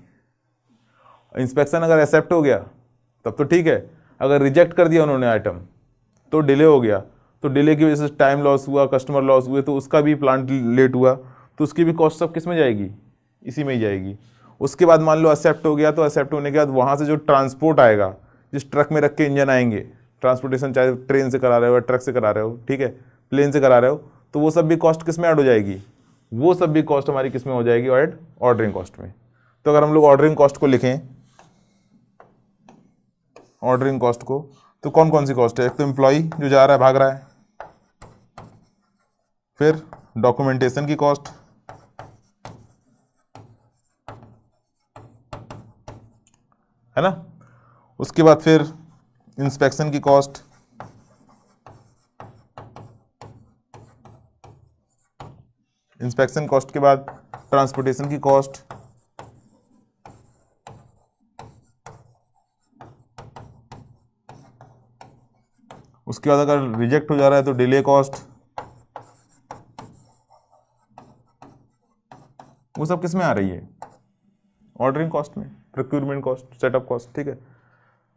इंस्पेक्शन अगर एक्सेप्ट हो गया तब तो ठीक है, अगर रिजेक्ट कर दिया उन्होंने आइटम तो डिले हो गया, तो डिले की वजह से टाइम लॉस हुआ, कस्टमर लॉस हुए, तो उसका भी प्लांट लेट हुआ, तो उसकी भी कॉस्ट सब किस में जाएगी, इसी में ही जाएगी। उसके बाद मान लो एक्सेप्ट हो गया, तो एक्सेप्ट होने के बाद वहाँ से जो ट्रांसपोर्ट आएगा, जिस ट्रक में रख के इंजन आएंगे, ट्रांसपोर्टेशन चाहे ट्रेन से करा रहे हो, ट्रक से करा रहे हो, ठीक है, प्लेन से करा रहे हो, तो वो सब भी कॉस्ट किस में ऐड हो जाएगी, वो सब भी कॉस्ट हमारी किस में हो जाएगी, ऐड ऑर्डरिंग कॉस्ट में। तो अगर हम लोग ऑर्डरिंग कॉस्ट को लिखें, ऑर्डरिंग कॉस्ट को, तो कौन कौन सी कॉस्ट है, एक तो एम्प्लॉई जो जा रहा है, भाग रहा है, फिर डॉक्यूमेंटेशन की कॉस्ट, है ना। उसके बाद फिर इंस्पेक्शन की कॉस्ट, इंस्पेक्शन कॉस्ट के बाद ट्रांसपोर्टेशन की कॉस्ट, उसके बाद अगर रिजेक्ट हो जा रहा है तो डिले कॉस्ट। वो सब किस में आ रही है? ऑर्डरिंग कॉस्ट में, प्रोक्यूरमेंट कॉस्ट, सेटअप कॉस्ट, ठीक है।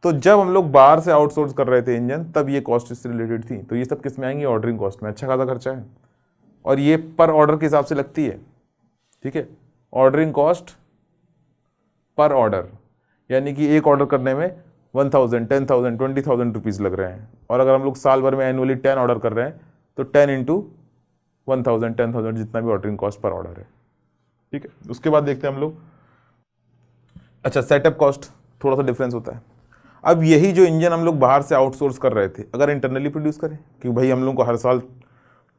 तो जब हम लोग बाहर से आउटसोर्स कर रहे थे इंजन, तब ये कॉस्ट इससे रिलेटेड थी, तो ये सब किस में आएंगी? ऑर्डरिंग कॉस्ट में। अच्छा खासा खर्चा है और ये पर ऑर्डर के हिसाब से लगती है, ठीक है। ऑर्डरिंग कॉस्ट पर ऑर्डर, यानी कि एक ऑर्डर करने में 1000, 10,000, 20,000 रुपीज़ लग रहे हैं, और अगर हम लोग साल भर में एनुअली 10 ऑर्डर कर रहे हैं तो 10 इंटू 1000, 10,000 जितना भी ऑर्डरिंग कॉस्ट पर ऑर्डर है, ठीक है। उसके बाद देखते हैं हम लोग, अच्छा सेटअप कॉस्ट थोड़ा सा डिफरेंस होता है। अब यही जो इंजन हम लोग बाहर से आउटसोर्स कर रहे थे, अगर इंटरनली प्रोड्यूस करें, क्योंकि भाई हम लोग को हर साल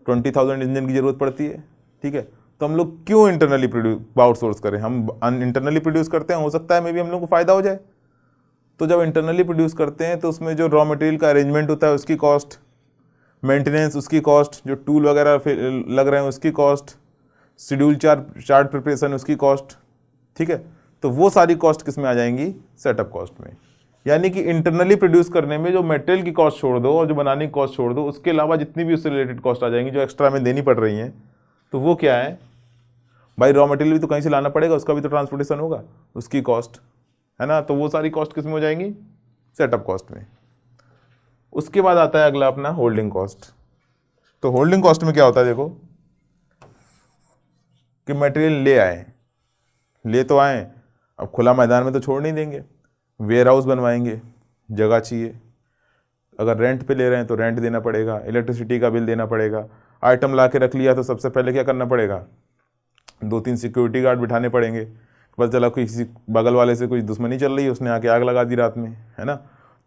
20,000 इंजन की ज़रूरत पड़ती है, ठीक है, तो हम लोग क्यों इंटरनली प्रोड्यूस आउटसोर्स करें? हम इंटरनली प्रोड्यूस करते हैं, हो सकता है मे भी हम लोग को फ़ायदा हो जाए। तो जब इंटरनली प्रोड्यूस करते हैं तो उसमें जो रॉ मटेरियल का अरेंजमेंट होता है उसकी कॉस्ट, मेंटेनेंस उसकी कॉस्ट, जो टूल वगैरह लग रहे हैं उसकी कॉस्ट, शेड्यूल चार्ट प्रिपरेशन उसकी कॉस्ट, ठीक है। तो वो सारी कॉस्ट किस में आ जाएंगी? सेटअप कॉस्ट में। यानी कि इंटरनली प्रोड्यूस करने में जो मटेरियल की कॉस्ट छोड़ दो और जो बनाने की कॉस्ट छोड़ दो, उसके अलावा जितनी भी उससे रिलेटेड कॉस्ट आ जाएंगी जो एक्स्ट्रा में देनी पड़ रही हैं, तो वो क्या है भाई? रॉ मटेरियल भी तो कहीं से लाना पड़ेगा, उसका भी तो ट्रांसपोर्टेशन होगा, उसकी कॉस्ट, है ना। तो वो सारी कॉस्ट किस में हो जाएंगी? सेटअप कॉस्ट में। उसके बाद आता है अगला अपना होल्डिंग कॉस्ट। तो होल्डिंग कॉस्ट में क्या होता है? देखो कि मटेरियल ले तो आए, अब खुला मैदान में तो छोड़ नहीं देंगे, वेयर हाउस बनवाएंगे, जगह चाहिए, अगर रेंट पे ले रहे हैं तो रेंट देना पड़ेगा, इलेक्ट्रिसिटी का बिल देना पड़ेगा। आइटम ला के रख लिया तो सबसे पहले क्या करना पड़ेगा? 2-3 सिक्योरिटी गार्ड बिठाने पड़ेंगे। पता चला किसी बगल वाले से कुछ दुश्मनी चल रही है, उसने आके आग लगा दी रात में, है ना,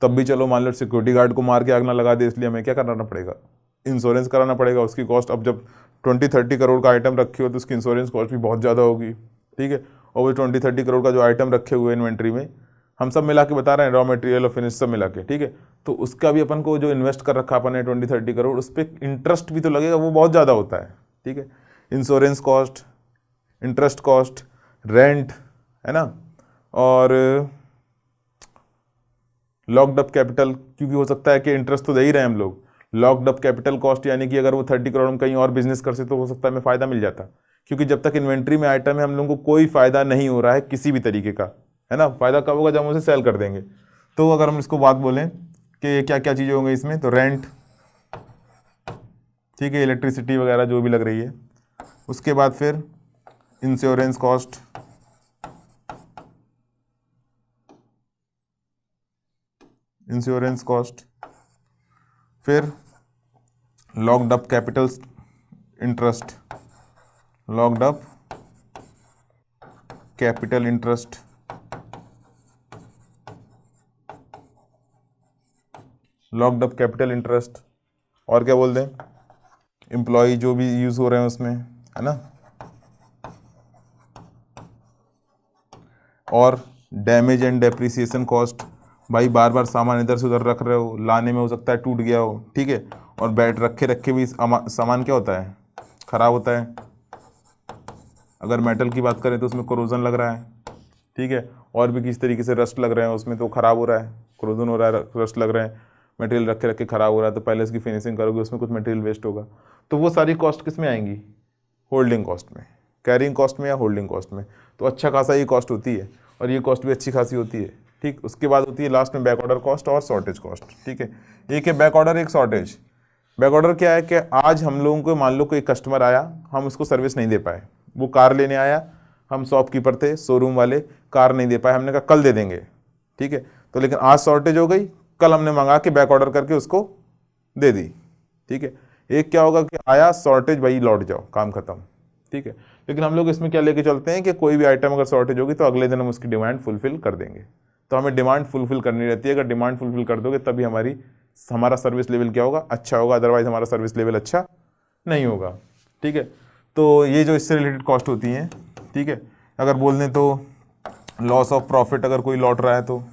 तब भी चलो मान लो सिक्योरिटी गार्ड को मार के आग ना लगा दे, इसलिए हमें क्या कराना पड़ेगा? इंश्योरेंस कराना पड़ेगा, उसकी कॉस्ट। अब जब 20-30 करोड़ का आइटम रखे हो तो उसकी इंश्योरेंस कॉस्ट भी बहुत ज़्यादा होगी, ठीक है। और वो 20-30 करोड़ का जो आइटम रखे हुए इन्वेंट्री में, हम सब मिला के बता रहे हैं, रॉ मटेरियल और फिनिश सब मिला के, ठीक है। तो उसका भी अपन को जो इन्वेस्ट कर रखा अपन ने 20-30 करोड़, उस पर इंटरेस्ट भी तो लगेगा, वो बहुत ज़्यादा होता है, ठीक है। Insurance cost, interest cost, rent, है ना, और लॉक्ड अप कैपिटल, क्योंकि हो सकता है कि इंटरेस्ट तो दे ही रहे हैं हम लोग। लॉक्ड अप कैपिटल कॉस्ट, यानी कि अगर वो 30 करोड़ में कहीं और बिजनेस करते तो हो सकता है हमें फ़ायदा मिल जाता, क्योंकि जब तक इन्वेंट्री में आइटम है हम लोगों को कोई फ़ायदा नहीं हो रहा है किसी भी तरीके का, है ना। फ़ायदा कब होगा? जब हम उसे सेल कर देंगे। तो अगर हम इसको बात बोलें कि क्या क्या चीज़ें होंगी इसमें, तो रेंट, ठीक है, इलेक्ट्रिसिटी वगैरह जो भी लग रही है। उसके बाद फिर इंश्योरेंस कॉस्ट, इंश्योरेंस कॉस्ट, फिर locked up capital interest, locked up capital interest, locked up capital interest, और क्या बोल दें, एम्प्लॉय जो भी यूज़ हो रहे हैं उसमें, है ना, और डैमेज एंड डेप्रिसिएशन कॉस्ट। भाई बार बार सामान इधर से उधर रख रहे हो, लाने में हो सकता है टूट गया हो, ठीक है, और बैठ रखे रखे भी सामान क्या होता है? ख़राब होता है। अगर मेटल की बात करें तो उसमें कोरोजन लग रहा है, ठीक है, और भी किस तरीके से रस्ट लग रहे हैं उसमें, तो ख़राब हो रहा है, कोरोजन हो रहा है, रस्ट लग रहे हैं, मटेरियल रखे रखे ख़राब हो रहा है, तो पहले इसकी फिनिशिंग करोगे, उसमें कुछ मटेरियल वेस्ट होगा। तो वो सारी कॉस्ट किस में आएंगी? होल्डिंग कॉस्ट में, कैरिंग कॉस्ट में या होल्डिंग कॉस्ट में। तो अच्छा खासा ये कॉस्ट होती है, और ये कॉस्ट भी अच्छी खासी होती है, ठीक। उसके बाद होती है लास्ट में बैक ऑर्डर कॉस्ट और शॉर्टेज कॉस्ट, ठीक है। एक है बैक ऑर्डर, एक शॉर्टेज। बैक ऑर्डर क्या है कि आज हम लोगों को मान लो कोई कस्टमर आया, हम उसको सर्विस नहीं दे पाए, वो कार लेने आया, हम शॉपकीपर थे, शोरूम वाले, कार नहीं दे पाए, हमने कहा कल दे देंगे, ठीक है। तो लेकिन आज शॉर्टेज हो गई, कल हमने मंगा के बैक ऑर्डर करके उसको दे दी, ठीक है। एक क्या होगा कि आया शॉर्टेज, भाई लौट जाओ, काम खत्म, ठीक है। लेकिन हम लोग इसमें क्या लेके चलते हैं कि कोई भी आइटम अगर शॉर्टेज होगी तो अगले दिन हम उसकी डिमांड फुलफिल कर देंगे। तो हमें डिमांड फुलफिल करनी रहती है, अगर डिमांड फुलफिल कर दोगे तभी हमारा सर्विस लेवल क्या होगा? अच्छा होगा, अदरवाइज हमारा सर्विस लेवल अच्छा नहीं होगा, ठीक है। तो ये जो इससे रिलेटेड कॉस्ट होती हैं, ठीक है। अगर बोल दें तो लॉस ऑफ प्रॉफिट, अगर कोई लौट रहा है तो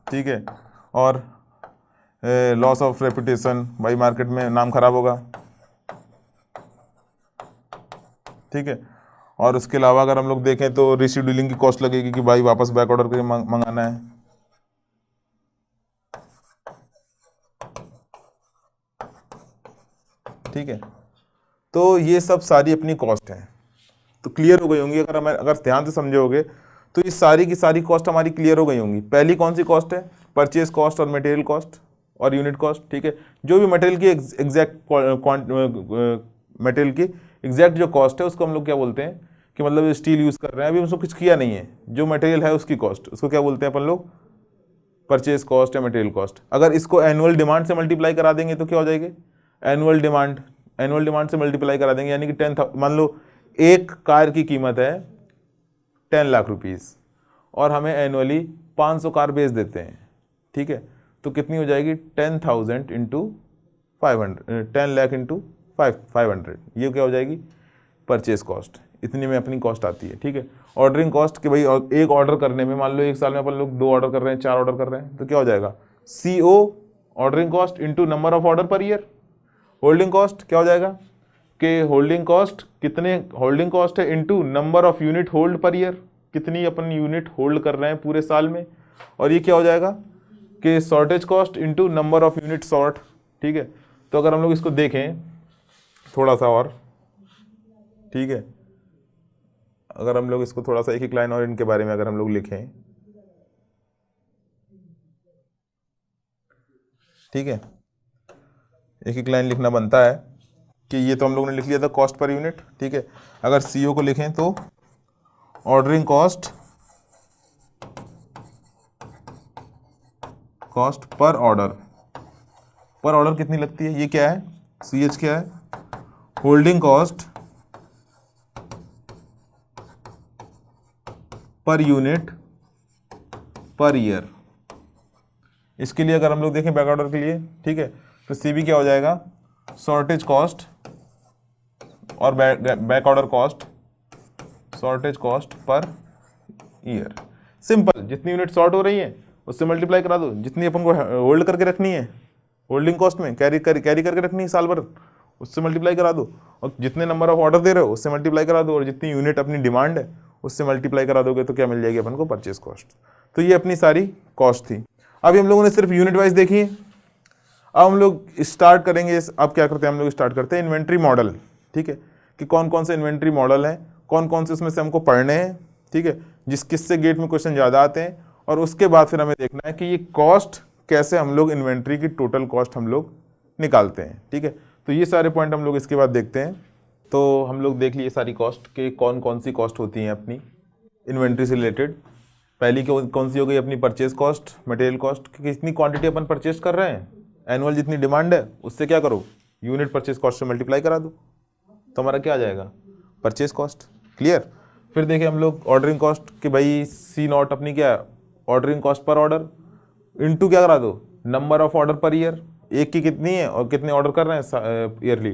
ठीक है, और लॉस ऑफ रेपुटेशन, भाई मार्केट में नाम खराब होगा, ठीक है। और उसके अलावा अगर हम लोग देखें तो रिशेड्यूलिंग की कॉस्ट लगेगी कि भाई वापस बैक ऑर्डर करके मंगाना है, ठीक है। तो ये सब सारी अपनी कॉस्ट है, तो क्लियर हो गई होंगी अगर ध्यान से समझोगे तो ये सारी की सारी कॉस्ट हमारी क्लियर हो गई होंगी। पहली कौन सी कॉस्ट है? परचेज कॉस्ट और मटेरियल कॉस्ट और यूनिट कॉस्ट, ठीक है। जो भी मटेरियल की एग्जैक्ट मटेरियल की एग्जैक्ट जो कॉस्ट है उसको हम लोग क्या बोलते हैं कि मतलब स्टील यूज़ कर रहे हैं, अभी उसको कुछ किया नहीं है, जो मटेरियल है उसकी कॉस्ट, उसको क्या बोलते हैं अपन लोग? परचेज कॉस्ट या मटेरियल कॉस्ट। अगर इसको एनुअल डिमांड से मल्टीप्लाई करा देंगे तो क्या हो जाएगी? एनुअल डिमांड से मल्टीप्लाई करा देंगे, यानी कि 10,000, मान लो एक कार की कीमत है 10 लाख रुपीस और हमें एनुअली 500 कार बेच देते हैं, ठीक है। तो कितनी हो जाएगी? 10,000 इंटू 500, 10 लाख इंटू 500, ये क्या हो जाएगी? Purchase cost. इतनी में अपनी कॉस्ट आती है, ठीक है। ऑर्डरिंग कॉस्ट कि भाई एक ऑर्डर करने में, मान लो एक साल में अपन लोग 2 ऑर्डर कर रहे हैं, 4 ऑर्डर कर रहे हैं, तो क्या हो जाएगा? CO ordering cost into number of order per year. Holding cost क्या हो जाएगा कि होल्डिंग कॉस्ट कितने होल्डिंग कॉस्ट है into number of unit hold per year, कितनी अपन यूनिट होल्ड कर रहे हैं पूरे साल में। और ये क्या हो जाएगा कि shortage cost into number of unit short, ठीक है। तो अगर हम लोग इसको देखें थोड़ा सा और, ठीक है, अगर हम लोग इसको थोड़ा सा एक लाइन और इनके बारे में अगर हम लोग लिखें, ठीक है, एक लाइन लिखना बनता है कि ये तो हम लोगों ने लिख लिया था कॉस्ट पर यूनिट, ठीक है। अगर CO को लिखें तो ऑर्डरिंग कॉस्ट पर ऑर्डर कितनी लगती है? ये क्या है? CH क्या है? Holding cost per unit per year. इसके लिए अगर हम लोग देखें बैक ऑर्डर के लिए, ठीक है, तो CB क्या हो जाएगा? शॉर्टेज कॉस्ट और back order cost, shortage cost per year. Simple, जितनी यूनिट शॉर्ट हो रही है उससे मल्टीप्लाई करा दो, जितनी अपन को होल्ड करके रखनी है होल्डिंग कॉस्ट में, कैरी करके रखनी है साल भर, उससे मल्टीप्लाई करा दो, और जितने नंबर ऑफ ऑर्डर दे रहे हो उससे मल्टीप्लाई करा दो, और जितनी यूनिट अपनी डिमांड है उससे मल्टीप्लाई करा दोगे तो क्या मिल जाएगी अपन को? Purchase cost. तो ये अपनी सारी कॉस्ट थी। अभी हम लोगों ने सिर्फ यूनिट वाइज देखी है। अब हम लोग स्टार्ट करेंगे, अब क्या करते हैं हम लोग? स्टार्ट करते हैं इन्वेंट्री मॉडल, ठीक है, कि कौन कौन से इन्वेंट्री मॉडल हैं, कौन कौन से उसमें से हमको पढ़ने हैं, ठीक है, किससे गेट में क्वेश्चन ज़्यादा आते हैं, और उसके बाद फिर हमें देखना है कि ये कॉस्ट कैसे हम लोग इन्वेंट्री की टोटल कॉस्ट हम लोग निकालते हैं, ठीक है। तो ये सारे पॉइंट हम लोग इसके बाद देखते हैं। तो हम लोग देख लिए सारी कॉस्ट के कौन कौन सी कॉस्ट होती हैं अपनी इन्वेंट्री से रिलेटेड। पहली कौन सी हो गई? अपनी परचेज कॉस्ट, मटेरियल कॉस्ट, कितनी क्वांटिटी अपन परचेज कर रहे हैं, एनुअल जितनी डिमांड है उससे क्या करो? यूनिट परचेज कॉस्ट से मल्टीप्लाई करा दो, तो हमारा क्या आ जाएगा? Purchase cost. क्लियर? फिर देखें हम लोग ऑर्डरिंग कॉस्ट कि भाई C0 अपनी क्या है? Ordering cost per order into क्या करा दो? Number of order per year, एक की कितनी है और कितने ऑर्डर कर रहे हैं ईयरली,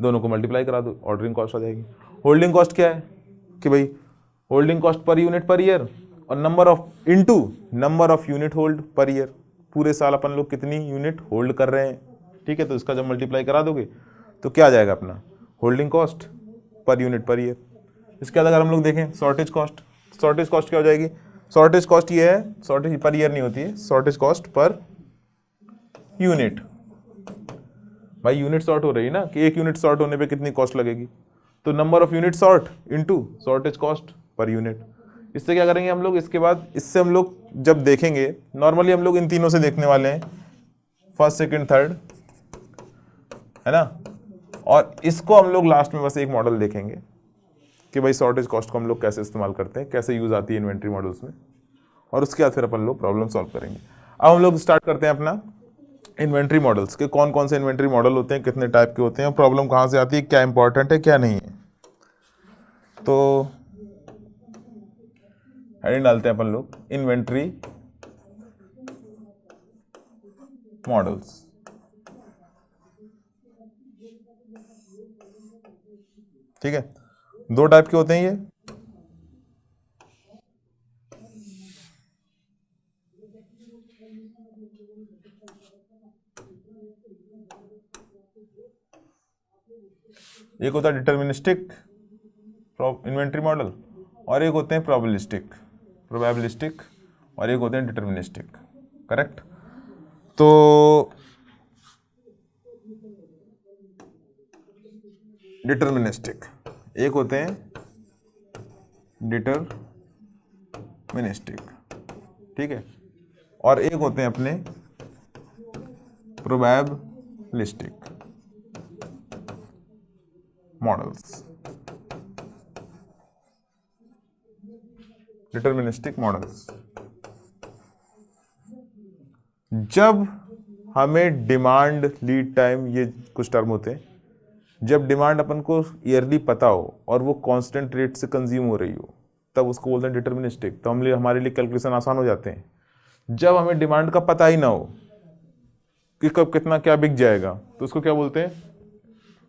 दोनों को मल्टीप्लाई करा दो, ऑर्डरिंग कॉस्ट आ जाएगी। होल्डिंग कॉस्ट क्या है कि भाई holding cost per unit per year और number of unit hold per year, पूरे साल अपन लोग कितनी यूनिट होल्ड कर रहे हैं, ठीक है। तो इसका जब मल्टीप्लाई करा दोगे तो क्या आ जाएगा अपना? Holding cost per unit per year. इसके बाद अगर हम लोग देखें शॉर्टेज कॉस्ट क्या हो जाएगी? शॉर्टेज कॉस्ट ये है, शॉर्टेज पर ईयर नहीं होती है, शॉर्टेज कॉस्ट पर यूनिट। भाई यूनिट शॉर्ट हो रही है ना, कि एक यूनिट शॉर्ट होने पे कितनी कॉस्ट लगेगी, तो number of unit short into shortage cost per unit. इससे क्या करेंगे हम लोग? इसके बाद इससे हम लोग जब देखेंगे, नॉर्मली हम लोग इन तीनों से देखने वाले हैं, फर्स्ट सेकंड थर्ड, है ना। और इसको हम लोग लास्ट में बस एक मॉडल देखेंगे कि भाई शॉर्टेज कॉस्ट को हम लोग कैसे इस्तेमाल करते हैं, कैसे यूज आती है इन्वेंट्री मॉडल्स में, और उसके बाद फिर अपन लोग प्रॉब्लम सॉल्व करेंगे। अब हम लोग स्टार्ट करते हैं अपना इन्वेंट्री मॉडल्स के, कौन कौन से इन्वेंट्री मॉडल होते हैं, कितने टाइप के होते हैं, और प्रॉब्लम कहाँ से आती है, क्या इंपॉर्टेंट है क्या नहीं है। तो हेडिंग डालते हैं अपन लोग इन्वेंट्री मॉडल्स, ठीक है। 2 टाइप के होते हैं ये, एक होता है डिटर्मिनिस्टिक इन्वेंट्री मॉडल और एक होते हैं प्रोबेबिलिस्टिक और एक होते हैं डिटर्मिनिस्टिक। करेक्ट। तो डिटर्मिनिस्टिक एक होते हैं डिटर्मिनिस्टिक, ठीक है, और एक होते हैं अपने प्रोबेबिलिस्टिक मॉडल्स, डिटर्मिनिस्टिक मॉडल्स। जब हमें डिमांड, लीड टाइम, ये कुछ टर्म होते हैं, जब डिमांड अपन को ईयरली पता हो और वो कांस्टेंट रेट से कंज्यूम हो रही हो, तब उसको बोलते हैं डिटर्मिनिस्टिक। तो हमारे लिए कैलकुलेशन आसान हो जाते हैं। जब हमें डिमांड का पता ही ना हो कि कब कितना क्या बिक जाएगा, तो उसको क्या बोलते हैं,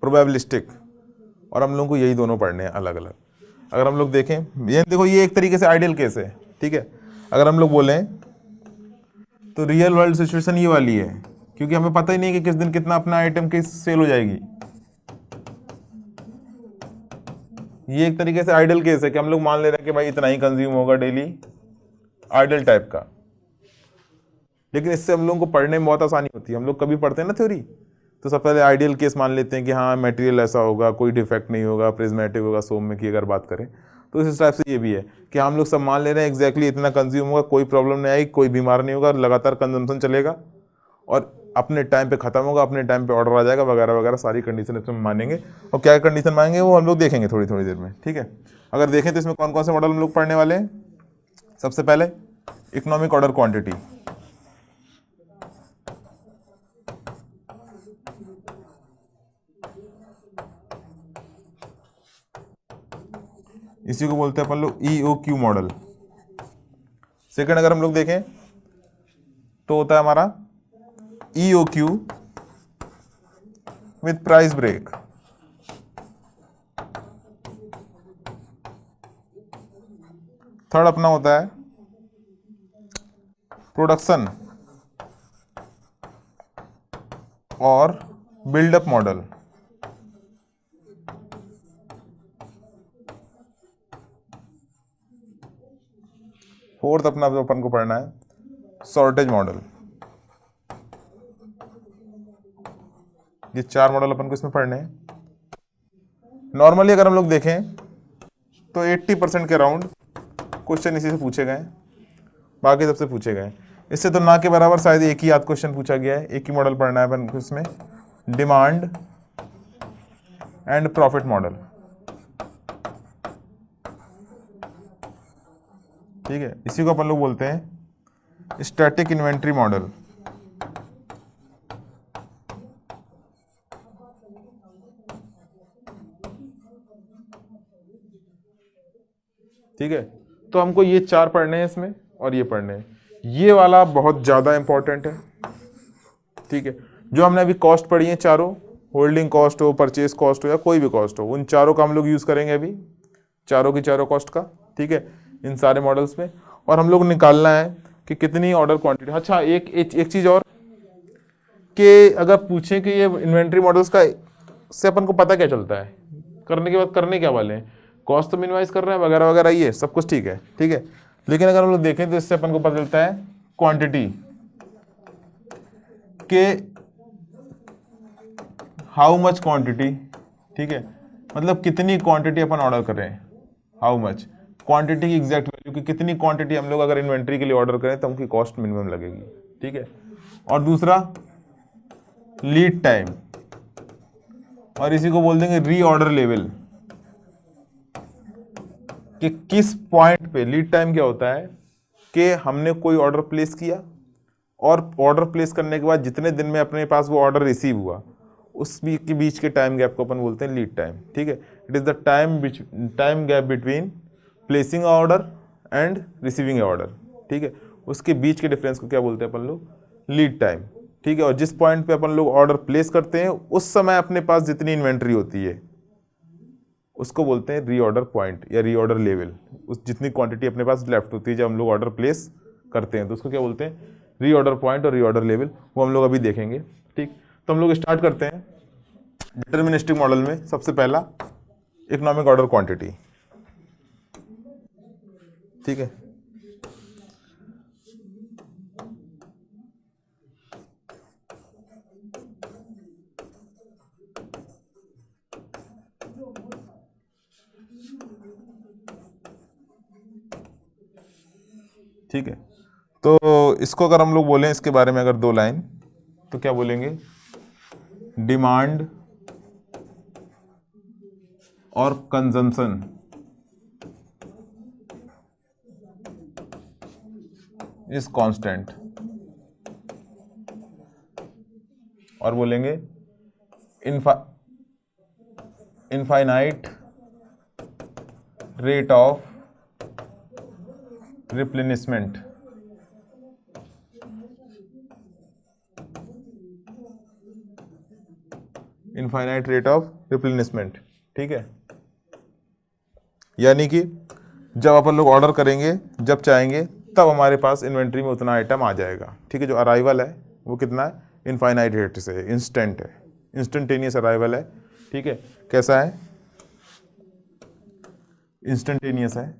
प्रोबेबिलिस्टिक। और हम लोगों को यही दोनों पढ़ने हैं अलग अलग। अगर हम लोग देखें, ये देखो, ये एक तरीके से आइडियल केस है, ठीक है। अगर हम लोग बोलें तो रियल वर्ल्ड सिचुएशन ये वाली है, क्योंकि हमें पता ही नहीं कि किस दिन कितना अपना आइटम की सेल हो जाएगी। ये एक तरीके से आइडियल केस है कि हम लोग मान ले रहे हैं कि भाई इतना ही कंज्यूम होगा डेली, आइडियल टाइप का। लेकिन इससे हम लोगों को पढ़ने में बहुत आसानी होती है। हम लोग कभी पढ़ते हैं ना थ्योरी, तो सबसे पहले आइडियल केस मान लेते हैं कि हाँ मटेरियल ऐसा होगा, कोई डिफेक्ट नहीं होगा, प्रिज्मेटिक होगा, सौम्य की अगर बात करें तो इस हिसाब से ये भी है कि हम लोग सब मान ले रहे हैं एग्जैक्टली इतना कंज्यूम होगा, कोई प्रॉब्लम नहीं आएगी, कोई बीमार नहीं होगा, लगातार कंजम्पशन चलेगा और अपने टाइम पे खत्म होगा, अपने टाइम पे ऑर्डर आ जाएगा, वगैरह वगैरह सारी कंडीशन इसमें मानेंगे। और क्या कंडीशन मानेंगे वो हम लोग देखेंगे थोड़ी थोड़ी देर में, ठीक है। अगर देखें तो इसमें कौन कौन से मॉडल हम लोग पढ़ने वाले हैं। सबसे पहले इकोनॉमिक ऑर्डर क्वांटिटी, इसी को बोलते हैं अपन लोग EOQ मॉडल। सेकंड अगर हम लोग देखें तो होता है हमारा EOQ with price break. Third अपना होता है प्रोडक्शन और बिल्डअप मॉडल। फोर्थ अपना जो अपन को पढ़ना है शॉर्टेज मॉडल। ये चार मॉडल अपन को इसमें पढ़ने हैं। नॉर्मली अगर हम लोग देखें तो 80% के अराउंड क्वेश्चन इसी से पूछे गए, बाकी सबसे पूछे गए। इससे तो ना के बराबर शायद एक ही आध क्वेश्चन पूछा गया है। एक ही मॉडल पढ़ना है अपन को इसमें, डिमांड एंड प्रॉफिट मॉडल, ठीक है। इसी को अपन लोग बोलते हैं स्टैटिक इन्वेंट्री मॉडल। ठीक है, तो हमको ये चार पढ़ने हैं इसमें और ये पढ़ने हैं। ये वाला बहुत ज़्यादा इंपॉर्टेंट है, ठीक है। जो हमने अभी कॉस्ट पढ़ी है चारों, होल्डिंग कॉस्ट हो, परचेज कॉस्ट हो या कोई भी कॉस्ट हो, उन चारों का हम लोग यूज़ करेंगे अभी, चारों की चारों कॉस्ट का, ठीक है, इन सारे मॉडल्स में। और हम लोग निकालना है कि कितनी ऑर्डर क्वांटिटी। अच्छा, एक चीज़ और कि अगर पूछें कि ये इन्वेंट्री मॉडल्स का से अपन को पता क्या चलता है, करने के बाद करने क्या वाले हैं, कॉस्ट तो मिनिमाइज कर रहे हैं वगैरह वगैरह, ये सब कुछ ठीक है, ठीक है। लेकिन अगर हम लोग देखें तो इससे अपन को पता चलता है क्वांटिटी के हाउ मच क्वांटिटी, ठीक है, मतलब कितनी क्वांटिटी अपन ऑर्डर कर रहे हैं, हाउ मच क्वांटिटी की एग्जैक्ट वैल्यू कि कितनी क्वांटिटी हम लोग अगर इन्वेंट्री के लिए ऑर्डर करें तो उनकी कॉस्ट मिनिमम लगेगी, ठीक है। और दूसरा लीड टाइम, और इसी को बोल देंगे रीऑर्डर लेवल, कि किस पॉइंट पे लीड टाइम क्या होता है कि हमने कोई ऑर्डर प्लेस किया और ऑर्डर प्लेस करने के बाद जितने दिन में अपने पास वो ऑर्डर रिसीव हुआ उस के बीच के टाइम गैप को अपन बोलते हैं लीड टाइम, ठीक है। It is the time gap between placing order and receiving order, ठीक है, उसके बीच के डिफरेंस को क्या बोलते हैं अपन लोग, लीड टाइम, ठीक है। और जिस पॉइंट पे अपन लोग ऑर्डर प्लेस करते हैं उस समय अपने पास जितनी इन्वेंट्री होती है उसको बोलते हैं रीऑर्डर पॉइंट या रीऑर्डर लेवल। उस जितनी क्वांटिटी अपने पास लेफ्ट होती है जब हम लोग ऑर्डर प्लेस करते हैं तो उसको क्या बोलते हैं, रीऑर्डर पॉइंट और रीऑर्डर लेवल, वो हम लोग अभी देखेंगे। ठीक, तो हम लोग स्टार्ट करते हैं डिटर्मिनिस्टिक मॉडल में। सबसे पहला इकोनॉमिक ऑर्डर क्वांटिटी। ठीक है, ठीक है, तो इसको अगर हम लोग बोलें इसके बारे में अगर 2 लाइन, तो क्या बोलेंगे, डिमांड और कंजम्पशन इज कांस्टेंट, और बोलेंगे infinite rate of replenishment infinite rate of replenishment. ठीक है, यानी कि जब अपन लोग ऑर्डर करेंगे, जब चाहेंगे, तब हमारे पास इन्वेंट्री में उतना आइटम आ जाएगा। ठीक है, जो अराइवल है वो कितना है, इनफाइनाइट रेट से, इंस्टेंट है, इंस्टेंटेनियस अराइवल है। ठीक है, कैसा है, इंस्टेंटेनियस है,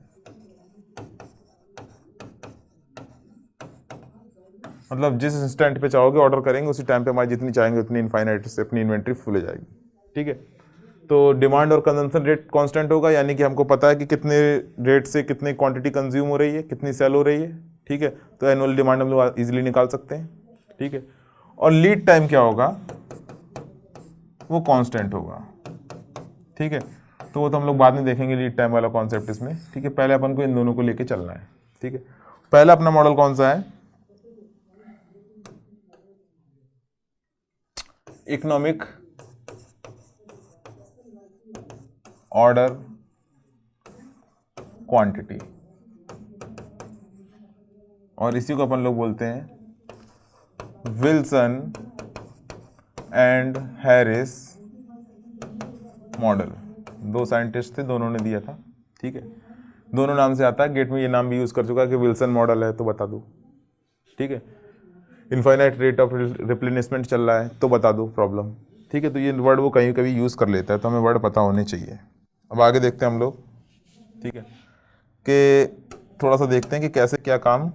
मतलब जिस इंस्टेंट पे चाहोगे ऑर्डर करेंगे उसी टाइम पे हमारी जितनी चाहेंगे उतनी इनफाइनाइट से अपनी इन्वेंट्री फुल हो जाएगी। ठीक है, तो डिमांड और कंजम्पशन रेट कांस्टेंट होगा, यानी कि हमको पता है कि कितने रेट से कितनी क्वांटिटी कंज्यूम हो रही है, कितनी सेल हो रही है। ठीक है, तो एनुअल डिमांड हम लोग इजीली निकाल सकते हैं। ठीक है, और लीड टाइम क्या होगा, वो कांस्टेंट होगा। ठीक है, तो वो तो हम लोग बाद में देखेंगे लीड टाइम वाला कॉन्सेप्ट इसमें। ठीक है, पहले अपन को इन दोनों को लेके चलना है। ठीक है, पहला अपना मॉडल कौन सा है, इकोनॉमिक ऑर्डर क्वांटिटी, और इसी को अपन लोग बोलते हैं Wilson and Harris model. 2 scientist थे, दोनों ने दिया था। ठीक है, दोनों नाम से आता है, गेट में ये नाम भी यूज कर चुका है कि विल्सन मॉडल है तो बता दूं। ठीक है, इनफाइनाइट रेट ऑफ रिप्लेनिशमेंट चल रहा है तो बता दूं प्रॉब्लम। ठीक है, तो ये वर्ड वो कहीं कभी यूज़ कर लेता है, तो हमें वर्ड पता होने चाहिए। अब आगे देखते हैं हम लोग। ठीक है, कि थोड़ा सा देखते हैं कि कैसे क्या काम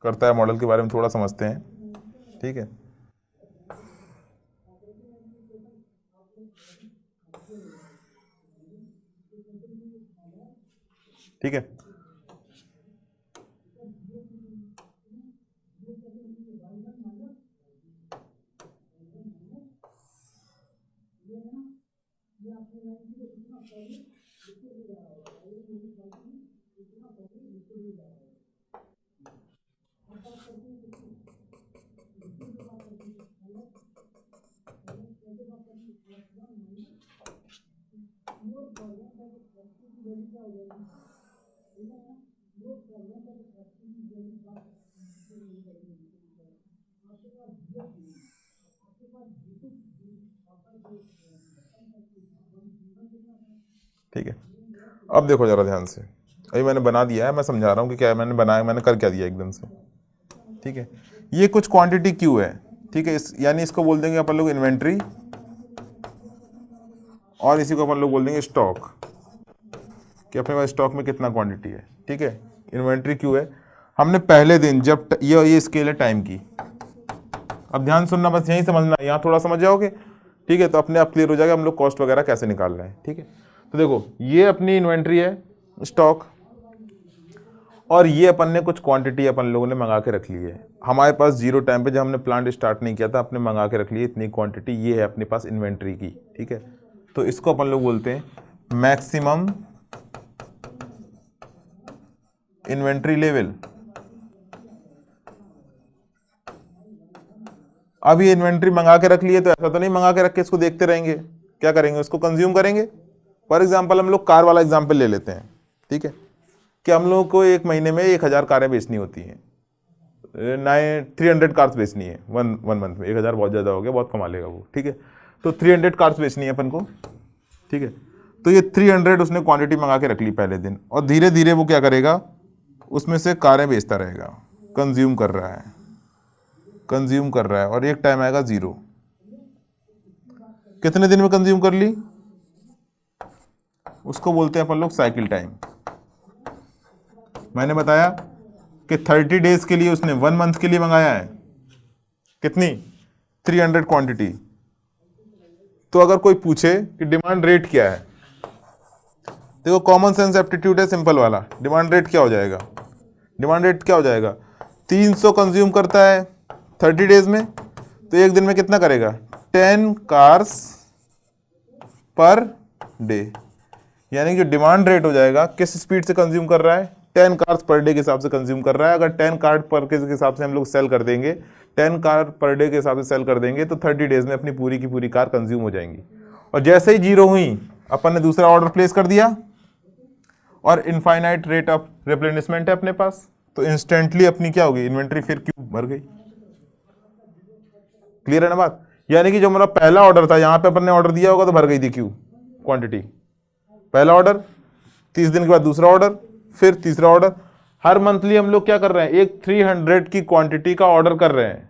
करता है, मॉडल के बारे में थोड़ा समझते हैं। ठीक है, ठीक है, ठीक है। अब देखो ज़रा ध्यान से, अभी मैंने बना दिया है, मैं समझा रहा हूँ कि क्या मैंने बनाया, मैंने कर क्या दिया एकदम से। ठीक है, ये कुछ क्वांटिटी क्यू है। ठीक है, यानी इसको बोल देंगे अपन लोग इन्वेंट्री, और इसी को अपन लोग बोल देंगे स्टॉक, कि अपने पास स्टॉक में कितना क्वांटिटी है। ठीक है, इन्वेंट्री क्यू है। हमने पहले दिन जब ये स्केल है टाइम की। अब ध्यान सुनना, बस यही समझना, यहाँ थोड़ा समझ जाओगे। ठीक है, तो अपने आप क्लियर हो जाएगा हम लोग कॉस्ट वगैरह कैसे निकाल रहे हैं। ठीक है, तो देखो ये अपनी इन्वेंट्री है, स्टॉक, और ये अपन ने कुछ क्वांटिटी अपन लोगों ने मंगा के रख ली है। हमारे पास 0 टाइम पे जब हमने प्लांट स्टार्ट नहीं किया था, अपने मंगा के रख ली इतनी क्वांटिटी, ये है अपने पास इन्वेंट्री की। ठीक है, तो इसको अपन लोग बोलते हैं मैक्सिमम इन्वेंट्री लेवल। अब ये इन्वेंट्री मंगा के रख लिए, तो ऐसा तो नहीं मंगा के रख के इसको देखते रहेंगे, क्या करेंगे, उसको कंज्यूम करेंगे। फॉर एग्जाम्पल हम लोग कार वाला एग्जाम्पल ले लेते हैं। ठीक है, कि हम लोगों को एक महीने में 1000 कारें बेचनी होती हैं, 300 कार्स बेचनी है वन मंथ में। 1000 बहुत ज़्यादा हो गया, बहुत कमा लेगा वो। ठीक है, तो 300 कार्स बेचनी है अपन को। ठीक है, तो ये 300 उसने क्वांटिटी मंगा के रख ली पहले दिन, और धीरे धीरे वो क्या करेगा, उसमें से कारें बेचता रहेगा। कंज्यूम कर रहा है, कंज्यूम कर रहा है, और एक टाइम आएगा 0। कितने दिन में कंज्यूम कर ली, उसको बोलते हैं अपन लोग साइकिल टाइम। मैंने बताया कि 30 डेज के लिए उसने 1 मंथ के लिए मंगाया है, कितनी 300 क्वांटिटी। तो अगर कोई पूछे कि डिमांड रेट क्या है, देखो कॉमन सेंस एप्टीट्यूड है सिंपल वाला, डिमांड रेट क्या हो जाएगा, डिमांड रेट क्या हो जाएगा, 300 कंज्यूम करता है 30 डेज में, तो एक दिन में कितना करेगा, 10 कार्स पर डे। यानी कि जो डिमांड रेट हो जाएगा किस स्पीड से कंज्यूम कर रहा है, 10 कार्स पर डे के हिसाब से कंज्यूम कर रहा है। अगर 10 कार पर के हिसाब से हम लोग सेल कर देंगे, 10 कार पर डे के हिसाब से सेल कर देंगे, तो 30 डेज में अपनी पूरी की पूरी कार कंज्यूम हो जाएंगी। और जैसे ही 0 हुई, अपन ने दूसरा ऑर्डर प्लेस कर दिया, और इनफाइनाइट रेट ऑफ रिप्लेनिशमेंट है अपने पास, तो इंस्टेंटली अपनी क्या होगी, इन्वेंट्री फिर क्यों भर गई। क्लियर है ना बात। यानी कि जो हमारा पहला ऑर्डर था, यहां पे अपन ने ऑर्डर दिया होगा तो भर गई थी क्यू क्वांटिटी, पहला ऑर्डर, 30 दिन के बाद दूसरा ऑर्डर, फिर तीसरा ऑर्डर। हर मंथली हम लोग क्या कर रहे हैं, एक 300 की क्वांटिटी का ऑर्डर कर रहे हैं।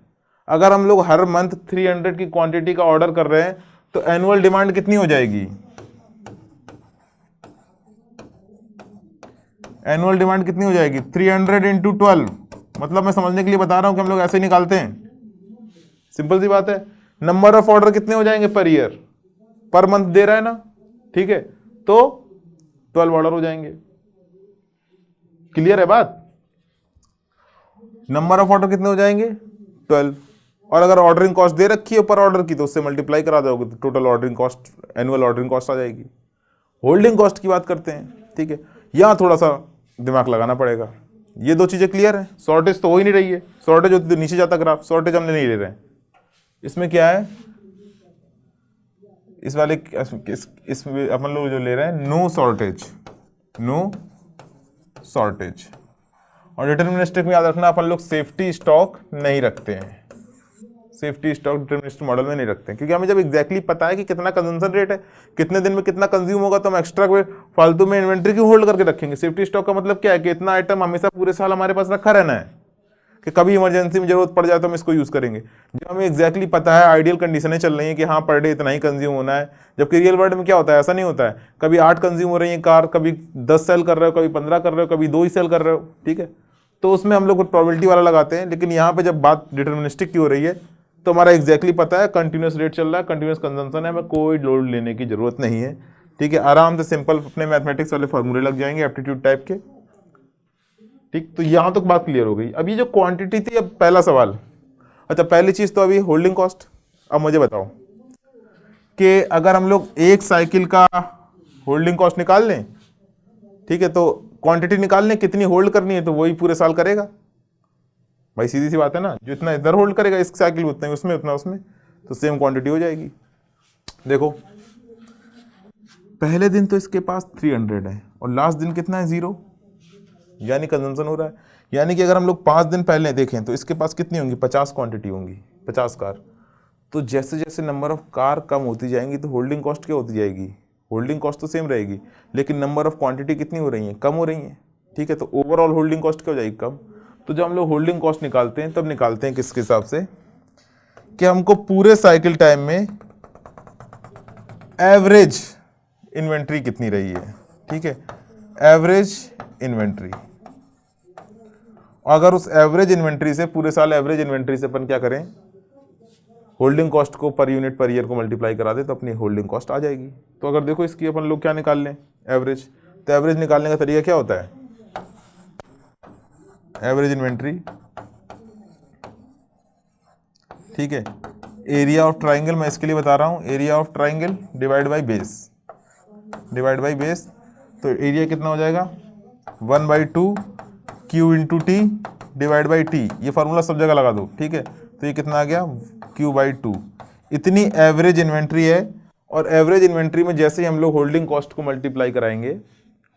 अगर हम लोग हर मंथ 300 की क्वांटिटी का ऑर्डर कर रहे हैं, तो एनुअल डिमांड कितनी हो जाएगी, एनुअल डिमांड कितनी हो जाएगी, 300 इंटू 12। मतलब मैं समझने के लिए बता रहा हूं कि हम लोग ऐसे निकालते हैं, सिंपल सी बात है। नंबर ऑफ ऑर्डर कितने हो जाएंगे पर ईयर, पर मंथ दे रहा है ना, ठीक है, तो 12 ऑर्डर हो जाएंगे। क्लियर है बात। नंबर ऑफ ऑर्डर कितने हो जाएंगे 12, और अगर ऑर्डरिंग कॉस्ट दे रखी है पर ऑर्डर की, तो उससे मल्टीप्लाई करा दोगे तो total ordering cost, annual ordering cost आ जाएगी। होल्डिंग कॉस्ट की बात करते हैं, ठीक है, यहां थोड़ा सा दिमाग लगाना पड़ेगा। ये दो चीजें क्लियर है। शॉर्टेज तो हो ही नहीं रही है, शॉर्टेज होती तो नीचे जाता ग्राफ, शॉर्टेज हमने नहीं ले रहे हैं। इसमें क्या है, इस वाले इसमें अपन लोग जो ले रहे हैं नो शॉर्टेज, नो शॉर्टेज। और डिटरमिनिस्टिक में याद रखना, अपन लोग सेफ्टी स्टॉक नहीं रखते हैं, सेफ्टी स्टॉक डिटरमिनिस्टिक मॉडल में नहीं रखते हैं, क्योंकि हमें जब एग्जैक्टली पता है कि कितना कंजम्पशन रेट है, कितने दिन में कितना कंज्यूम होगा, तो हम एक्स्ट्रा फालतू में इन्वेंट्री क्यों होल्ड करके रखेंगे। सेफ्टी स्टॉक का मतलब क्या है कि इतना आइटम हमेशा पूरे साल हमारे पास रखा रहना है, कि कभी इमरजेंसी में जरूरत पड़ जाए तो हम इसको यूज करेंगे। जब हमें एग्जैक्टली पता है, आइडियल कंडीशनें चल रही हैं कि हाँ पर डे इतना ही कंज्यूम होना है, जबकि रियल वर्ल्ड में क्या होता है, ऐसा नहीं होता है। कभी 8 कंज्यूम हो रही है कार, कभी 10 सेल कर रहे हो, कभी 15 कर रहे हो, कभी 2 ही सेल कर रहे हो, ठीक है, तो उसमें हम लोग प्रोबेबिलिटी वाला लगाते हैं। लेकिन यहाँ पे जब बात डिटरमिनिस्टिक की हो रही है, तो हमारा एग्जैक्टली पता है कंटिन्यूस रेट चल रहा है, कंटिन्यूस कंजम्पशन है, हमें कोई लोड लेने की जरूरत नहीं है, ठीक है। आराम से सिंपल अपने मैथमेटिक्स वाले फॉर्मूले लग जाएंगे एप्टीट्यूड टाइप के, ठीक। तो यहां तक बात क्लियर हो गई। अब ये जो क्वांटिटी थी, अब पहला सवाल, अच्छा पहली चीज तो अभी होल्डिंग कॉस्ट। अब मुझे बताओ कि अगर हम लोग एक साइकिल का होल्डिंग कॉस्ट निकाल लें, ठीक है, तो क्वांटिटी निकाल लें कितनी होल्ड करनी है, तो वही पूरे साल करेगा भाई, सीधी सी बात है ना। जो इतना इधर होल्ड करेगा इस साइकिल में, उतना ही उसमें, उतना उसमें, तो सेम क्वांटिटी हो जाएगी। देखो पहले दिन तो इसके पास 300 है और लास्ट दिन कितना है 0, यानी कंजम्पशन हो रहा है। यानी कि अगर हम लोग 5 दिन पहले देखें तो इसके पास कितनी होंगी, 50 क्वांटिटी होंगी, 50 कार। तो जैसे जैसे नंबर ऑफ कार कम होती जाएंगी, तो होल्डिंग कॉस्ट क्या होती जाएगी, होल्डिंग कॉस्ट तो सेम रहेगी, लेकिन नंबर ऑफ क्वांटिटी कितनी हो रही है, कम हो रही है, ठीक है। तो ओवरऑल होल्डिंग कॉस्ट क्या हो जाएगी, कम। तो जब हम लोग होल्डिंग कॉस्ट निकालते हैं, तब निकालते हैं किसके हिसाब से, कि हमको पूरे साइकिल टाइम में एवरेज इन्वेंट्री कितनी रही है, ठीक है, एवरेज इन्वेंट्री। अगर उस एवरेज इन्वेंट्री से, पूरे साल एवरेज इन्वेंट्री से अपन क्या करें, होल्डिंग कॉस्ट को पर यूनिट पर ईयर को मल्टीप्लाई करा दे, तो अपनी होल्डिंग कॉस्ट आ जाएगी। तो अगर देखो इसकी अपन लोग क्या निकाल लें, एवरेज, तो एवरेज निकालने का तरीका क्या होता है, एवरेज इन्वेंट्री, ठीक है, एरिया ऑफ ट्राइंगल, मैं इसके लिए बता रहा हूं, area of triangle divide by base, divide by base. तो एरिया कितना हो जाएगा 1/2 Q into T divide by T. ये फार्मूला सब जगह लगा दो, ठीक है। तो ये कितना आ गया Q/2। इतनी एवरेज इन्वेंट्री है, और एवरेज इन्वेंट्री में जैसे ही हम लोग होल्डिंग कॉस्ट को मल्टीप्लाई कराएंगे,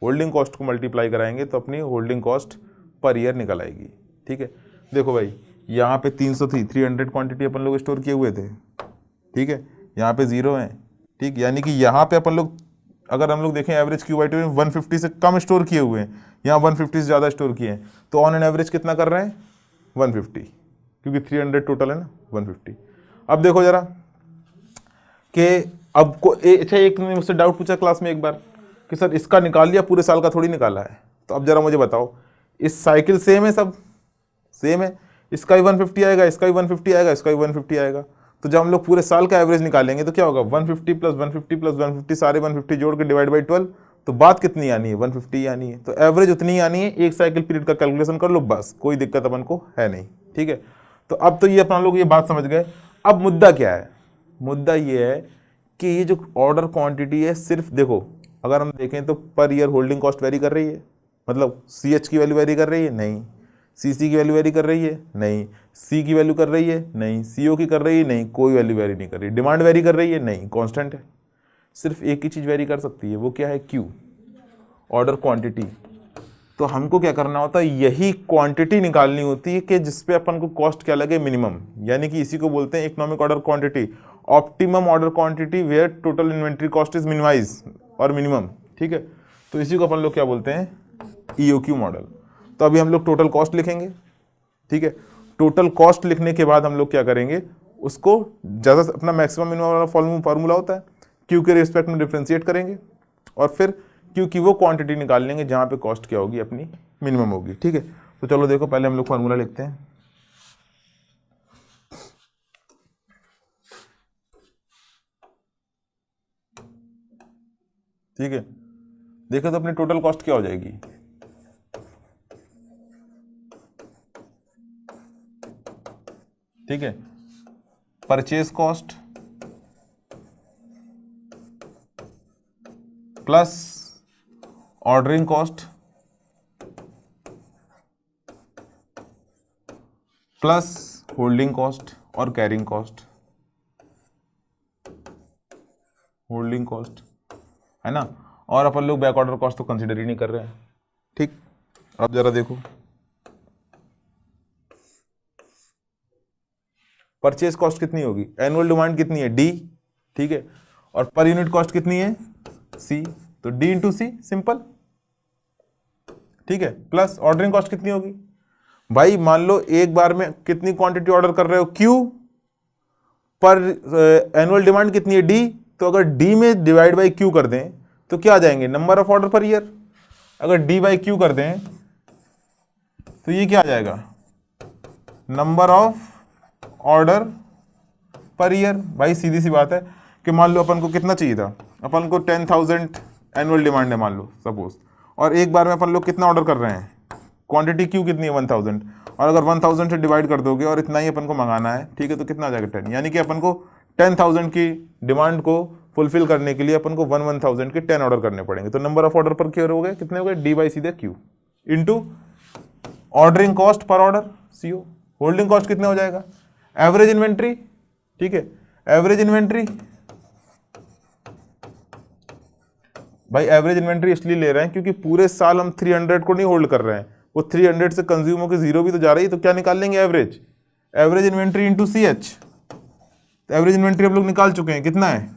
होल्डिंग कॉस्ट को मल्टीप्लाई कराएंगे, तो अपनी होल्डिंग कॉस्ट पर ईयर निकल आएगी, ठीक है। देखो भाई यहाँ पे 300 थी, 300 क्वांटिटी अपन लोग स्टोर किए हुए थे, ठीक है, यहाँ पे 0 है, ठीक। यानी कि यहाँ पे अपन लोग, अगर हम लोग देखें एवरेज Q/2 में 150 से कम स्टोर किए हुए हैं, यहाँ 150 से ज़्यादा स्टोर किए हैं, तो ऑन एन एवरेज कितना कर रहे हैं, 150, क्योंकि 300 टोटल है ना, 150। अब देखो जरा कि अब को अच्छा, एक ने मुझसे डाउट पूछा क्लास में एक बार कि सर इसका निकाल लिया, पूरे साल का थोड़ी निकाला है। तो अब जरा मुझे बताओ, इस साइकिल सेम है, सब सेम है, इसका भी 150 आएगा, इसका भी 150 आएगा, इसका भी 150 आएगा। तो जब हम लोग पूरे साल का एवरेज निकालेंगे तो क्या होगा, 150 प्लस 150 प्लस 150, सारे 150 जोड़ के डिवाइड बाई 12, तो बात कितनी आनी है, 150 आनी है। तो एवरेज उतनी आनी है, एक साइकिल पीरियड का कैलकुलेशन कर लो, बस कोई दिक्कत अपन को है नहीं, ठीक है। तो अब तो ये अपना लोग ये बात समझ गए। अब मुद्दा क्या है, मुद्दा ये है कि ये जो ऑर्डर क्वांटिटी है, सिर्फ देखो अगर हम देखें तो per year holding cost very कर रही है, मतलब CH की वैल्यू वेरी कर रही है, नहीं, CC की वैल्यू वेरी कर रही है, नहीं, C की वैल्यू कर रही है, नहीं, CO की कर रही है, नहीं, कोई वैल्यू वेरी नहीं कर रही। डिमांड वेरी कर रही है, नहीं, कांस्टेंट है। सिर्फ एक ही चीज़ वेरी कर सकती है, वो क्या है, Q, ऑर्डर क्वांटिटी। तो हमको क्या करना होता है, यही क्वांटिटी निकालनी होती है कि जिसपे अपन को कॉस्ट क्या लगे, मिनिमम, यानी कि इसी को बोलते हैं economic order quantity, optimum order quantity where total inventory cost is minimise और मिनिमम, ठीक है। तो इसी को अपन लोग क्या बोलते हैं, EOQ मॉडल। तो अभी हम लोग टोटल कॉस्ट लिखेंगे, ठीक है। टोटल कॉस्ट लिखने के बाद हम लोग क्या करेंगे, उसको ज़्यादा अपना मैक्सिमम मिनिमम वाला फार्मूला होता है, क्यू के रिस्पेक्ट में डिफ्रेंशिएट करेंगे और फिर क्यू की वो क्वांटिटी निकाल लेंगे जहाँ पे कॉस्ट क्या होगी, अपनी मिनिमम होगी, ठीक है। तो चलो देखो, पहले हम लोग फार्मूला लिखते हैं। ठीक है, देखो तो अपनी टोटल कॉस्ट क्या हो जाएगी, ठीक है, purchase cost plus ordering cost plus holding cost और कैरिंग कॉस्ट, होल्डिंग कॉस्ट है ना। और अपन लोग बैक ऑर्डर कॉस्ट तो कंसिडर ही नहीं कर रहे हैं, ठीक। अब जरा देखो, परचेज कॉस्ट कितनी होगी, एनुअल डिमांड कितनी है, D, ठीक है, और पर यूनिट कॉस्ट कितनी है, C, तो D इंटू C, सिंपल, ठीक है, प्लस ऑर्डरिंग कॉस्ट कितनी होगी, भाई मान लो एक बार में कितनी क्वांटिटी ऑर्डर कर रहे हो, Q, पर एनुअल डिमांड कितनी है, D, तो अगर D में डिवाइड बाई Q कर दें तो क्या आ जाएंगे, number of order per year. अगर D बाई Q कर दें तो ये क्या आ जाएगा, number of order per year. भाई सीधी सी बात है कि मान लो अपन को कितना चाहिए था, अपन को 10,000 एनुअल डिमांड है मान लो सपोज, और एक बार में अपन लोग कितना ऑर्डर कर रहे हैं, क्वांटिटी Q कितनी है, 1000, और अगर 1000 से डिवाइड कर दोगे और इतना ही अपन को मंगाना है, ठीक है, तो कितना आ जाएगा, 10, यानी कि अपन को 10,000 की डिमांड को फुलफिल करने के लिए अपन को 1000 के 10 ऑर्डर करने पड़ेंगे। तो नंबर ऑफ ऑर्डर पर क्या हो गए, कितने हो गए, D बाई सीधे Q into ordering cost per order CO, holding cost कितने हो जाएगा, एवरेज इन्वेंट्री, ठीक है, एवरेज इन्वेंट्री, भाई एवरेज इन्वेंट्री इसलिए ले रहे हैं क्योंकि पूरे साल हम 300 को नहीं होल्ड कर रहे हैं, वो 300 से कंज्यूम होकर 0 भी तो जा रही है, तो क्या निकाल लेंगे, average, average inventory into CH। तो एवरेज इन्वेंट्री हम लोग निकाल चुके हैं, कितना है,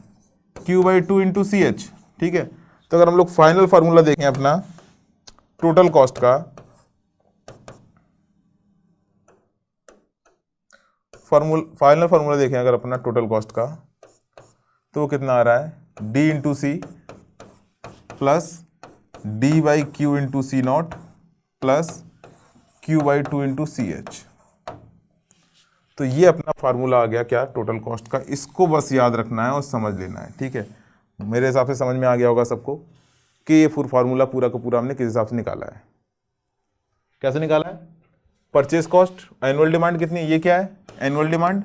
Q बाई 2 इंटू CH, ठीक है। तो अगर हम लोग फाइनल फार्मूला देखें अपना टोटल कॉस्ट का, फाइनल फार्मूला देखें अगर अपना टोटल कॉस्ट का, तो वो कितना आ रहा है, D into C plus D by Q into C not plus Q by 2 into CH। तो ये अपना फार्मूला आ गया क्या, टोटल कॉस्ट का। इसको बस याद रखना है और समझ लेना है, ठीक है। मेरे हिसाब से समझ में आ गया होगा सबको कि ये फार्मूला पूरा का पूरा हमने किस हिसाब से निकाला है, कैसे निकाला है। परचेज कॉस्ट, एनुअल डिमांड कितनी, ये क्या है, एनुअल डिमांड,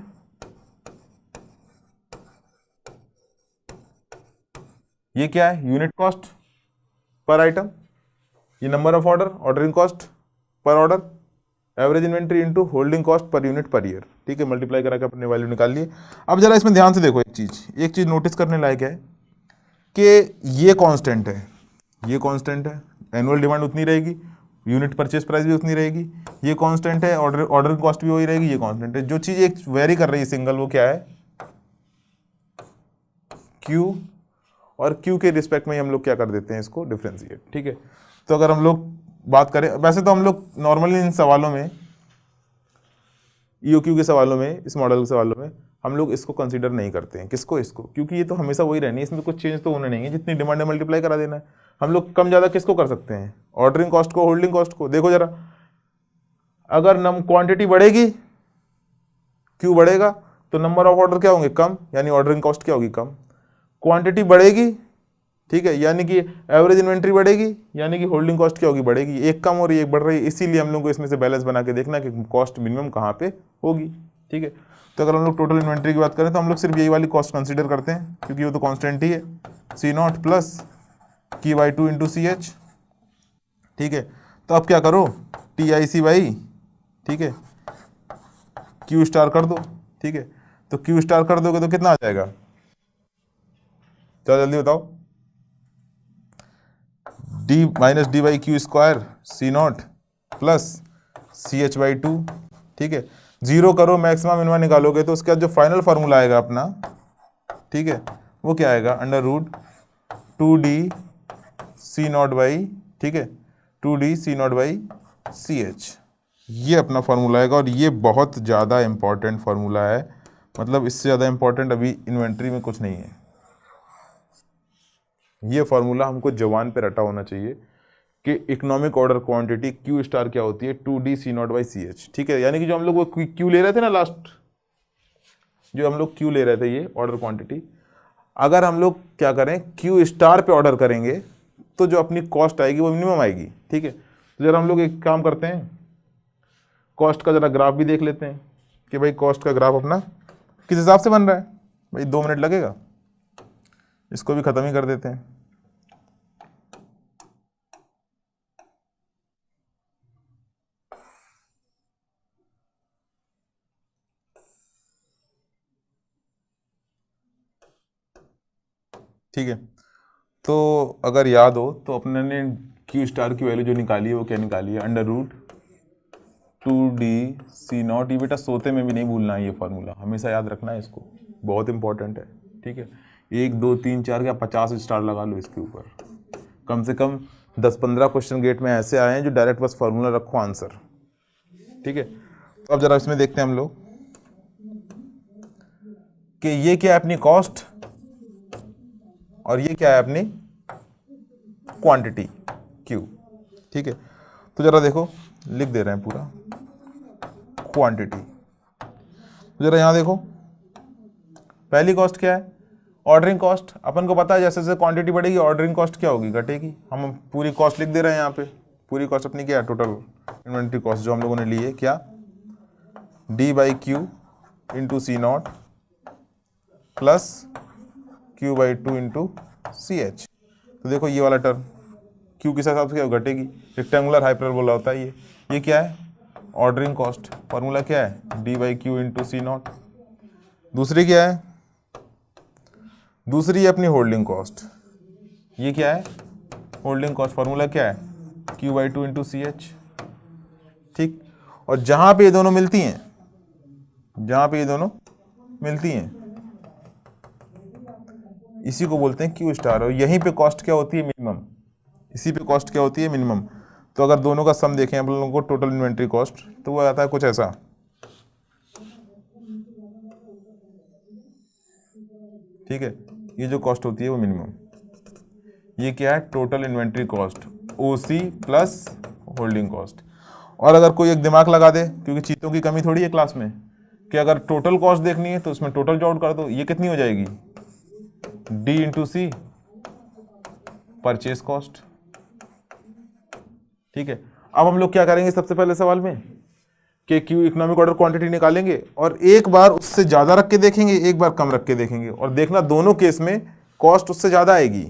ये क्या है, यूनिट कॉस्ट पर आइटम, ये number of order, ordering cost per order, average inventory into holding cost per unit per year, ठीक है। मल्टीप्लाई करा के अपने वैल्यू निकाल लिए। अब जरा इसमें ध्यान से देखो, एक चीज नोटिस करने लायक है कि ये कांस्टेंट है, ये कांस्टेंट है, एनुअल डिमांड उतनी रहेगी, यूनिट परचेज प्राइस भी उतनी रहेगी, ये कांस्टेंट है, ऑर्डर कॉस्ट भी वही रहेगी, ये कांस्टेंट है। जो चीज़ एक वेरी कर रही है सिंगल, वो क्या है, Q, और Q के रिस्पेक्ट में हम लोग क्या कर देते हैं, इसको डिफ्रेंशिएट, ठीक है। तो अगर हम लोग बात करें, वैसे तो हम लोग नॉर्मली इन सवालों में ईओक्यू के सवालों में, इस मॉडल के सवालों में हम लोग इसको कंसीडर नहीं करते हैं। किसको? इसको, क्योंकि ये तो हमेशा वही रहनी है, इसमें कुछ चेंज तो होना नहीं है, जितनी डिमांड है मल्टीप्लाई करा देना है। हम लोग कम ज़्यादा किसको कर सकते हैं? ऑर्डरिंग कॉस्ट को, होल्डिंग कॉस्ट को। देखो जरा, अगर क्वांटिटी बढ़ेगी, क्यू बढ़ेगा, तो नंबर ऑफ ऑर्डर क्या होंगे? कम, यानी ऑर्डरिंग कॉस्ट क्या होगी? कम। क्वांटिटी बढ़ेगी, ठीक है, यानी कि एवरेज इन्वेंट्री बढ़ेगी, यानी कि होल्डिंग कॉस्ट क्या होगी? बढ़ेगी। एक कम हो रही है, एक बढ़ रही है, इसीलिए हम लोग को इसमें से बैलेंस बना के देखना कि कॉस्ट मिनिमम कहाँ पे होगी, ठीक है। तो अगर हम लोग टोटल इन्वेंट्री की बात करें तो हम लोग सिर्फ यही वाली कॉस्ट कंसीडर करते हैं, क्योंकि वो तो कांस्टेंट ही है, C0 plus Q/2 into CH, ठीक है। तो अब क्या करो, TIC/, ठीक है, Q स्टार कर दो, ठीक है। तो Q स्टार कर दोगे तो कितना आ जाएगा? चलो जल्दी बताओ। D-D/Q² C0 प्लस CH/2, ठीक है। जीरो करो, मैक्सिमम मिनिमम निकालोगे तो उसके बाद जो फाइनल फार्मूला आएगा अपना, ठीक है, वो क्या आएगा? √2D C0/, ठीक है, 2D C0/CH, ये अपना फार्मूला आएगा। और ये बहुत ज़्यादा इंपॉर्टेंट फार्मूला है, मतलब इससे ज़्यादा इंपॉर्टेंट अभी इन्वेंट्री में कुछ नहीं है। ये फार्मूला हमको जवान पे रटा होना चाहिए कि economic order quantity Q star क्या होती है? 2D C0/CH, ठीक है। यानी कि जो हम लोग वो क्यू ले रहे थे ना, लास्ट जो हम लोग क्यू ले रहे थे, ये ऑर्डर क्वांटिटी, अगर हम लोग क्या करें, क्यू स्टार पे ऑर्डर करेंगे तो जो अपनी कॉस्ट आएगी वो मिनिमम आएगी, ठीक है। तो जरा हम लोग एक काम करते हैं, कॉस्ट का जरा ग्राफ भी देख लेते हैं कि भाई कॉस्ट का ग्राफ अपना किस हिसाब से बन रहा है। भाई 2 मिनट लगेगा, इसको भी ख़त्म ही कर देते हैं। ठीक है, तो अगर याद हो तो अपने ने क्यू स्टार की वैल्यू जो निकाली है वो क्या निकाली है? √2D C0। ये बेटा सोते में भी नहीं भूलना है, ये फार्मूला हमेशा याद रखना है, इसको बहुत इंपॉर्टेंट है, ठीक है। 1 2 3 4 क्या 50 स्टार लगा लो इसके ऊपर। कम से कम 10-15 क्वेश्चन गेट में ऐसे आए हैं जो डायरेक्ट बस फार्मूला रखो आंसर, ठीक है। तो अब जरा इसमें देखते हैं हम लोग कि ये क्या है अपनी कॉस्ट और ये क्या है अपनी क्वांटिटी Q, ठीक है। तो जरा देखो, लिख दे रहे हैं पूरा क्वांटिटी। तो जरा यहां देखो, पहली कॉस्ट क्या है? Ordering cost. अपन को पता है जैसे जैसे क्वांटिटी बढ़ेगी ऑर्डरिंग कॉस्ट क्या होगी? घटेगी। हम पूरी कॉस्ट लिख दे रहे हैं यहाँ पे। पूरी कॉस्ट अपनी क्या है? टोटल इन्वेंट्री कॉस्ट जो हम लोगों ने ली है, क्या? D/Q into C0 plus Q/2 into CH। तो देखो ये वाला टर्म Q किस हिसाब से क्या घटेगी? रेक्टेंगुलर हाइपरबोला होता है ये क्या है? Ordering cost. फार्मूला क्या है? D/Q into C0। दूसरी क्या है? दूसरी है अपनी होल्डिंग कॉस्ट। ये क्या है? Holding cost. फार्मूला क्या है? Q/2 इंटू CH, ठीक। और जहां पे ये दोनों मिलती हैं, जहां पे ये दोनों मिलती हैं, इसी को बोलते हैं Q स्टार। और यहीं पे कॉस्ट क्या होती है? मिनिमम। इसी पे कॉस्ट क्या होती है? मिनिमम। तो अगर दोनों का सम देखें हम लोगों को, टोटल इन्वेंट्री कॉस्ट, तो वो आता है कुछ ऐसा, ठीक है। ये जो कॉस्ट होती है वो मिनिमम। ये क्या है? Total inventory cost, OC plus holding cost. और अगर कोई एक दिमाग लगा दे, क्योंकि चीज़ों की कमी थोड़ी है क्लास में, कि अगर टोटल कॉस्ट देखनी है तो उसमें टोटल जॉड कर दो। ये कितनी हो जाएगी? D into C, purchase cost, ठीक है। अब हम लोग क्या करेंगे सबसे पहले सवाल में कि Q इकोनॉमिक ऑर्डर क्वांटिटी निकालेंगे और एक बार उससे ज़्यादा रख के देखेंगे, एक बार कम रख के देखेंगे, और देखना दोनों केस में कॉस्ट उससे ज़्यादा आएगी,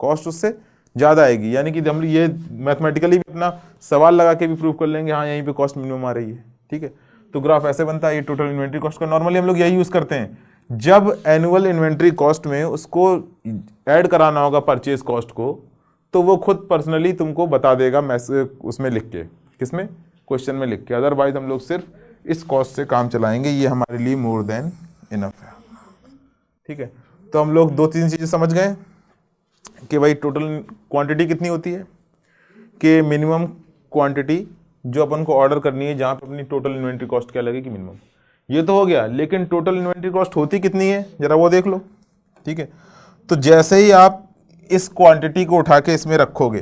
कॉस्ट उससे ज़्यादा आएगी। यानी कि हम ये मैथमेटिकली भी अपना सवाल लगा के भी प्रूव कर लेंगे, हाँ यहीं पे कॉस्ट मिनिमम आ रही है, ठीक है। तो ग्राफ ऐसे बनता है, ये टोटल इन्वेंट्री कॉस्ट का। नॉर्मली हम लोग यही यूज़ करते हैं जब एनुअल इन्वेंट्री कॉस्ट में उसको ऐड कराना होगा परचेज कॉस्ट को, तो वो खुद पर्सनली तुमको बता देगा मैसेज उसमें लिख के, किसमें? क्वेश्चन में लिख के। अदरवाइज हम लोग सिर्फ इस कॉस्ट से काम चलाएंगे, ये हमारे लिए मोर देन इनफ है, ठीक है। तो हम लोग 2-3 चीज़ें समझ गए कि भाई टोटल क्वांटिटी कितनी होती है, कि मिनिमम क्वांटिटी जो अपन को ऑर्डर करनी है, जहाँ पे अपनी टोटल इन्वेंट्री कॉस्ट क्या लगेगी? मिनिमम। ये तो हो गया, लेकिन टोटल इन्वेंट्री कॉस्ट होती कितनी है जरा वो देख लो। ठीक है, तो जैसे ही आप इस क्वांटिटी को उठा के इसमें रखोगे,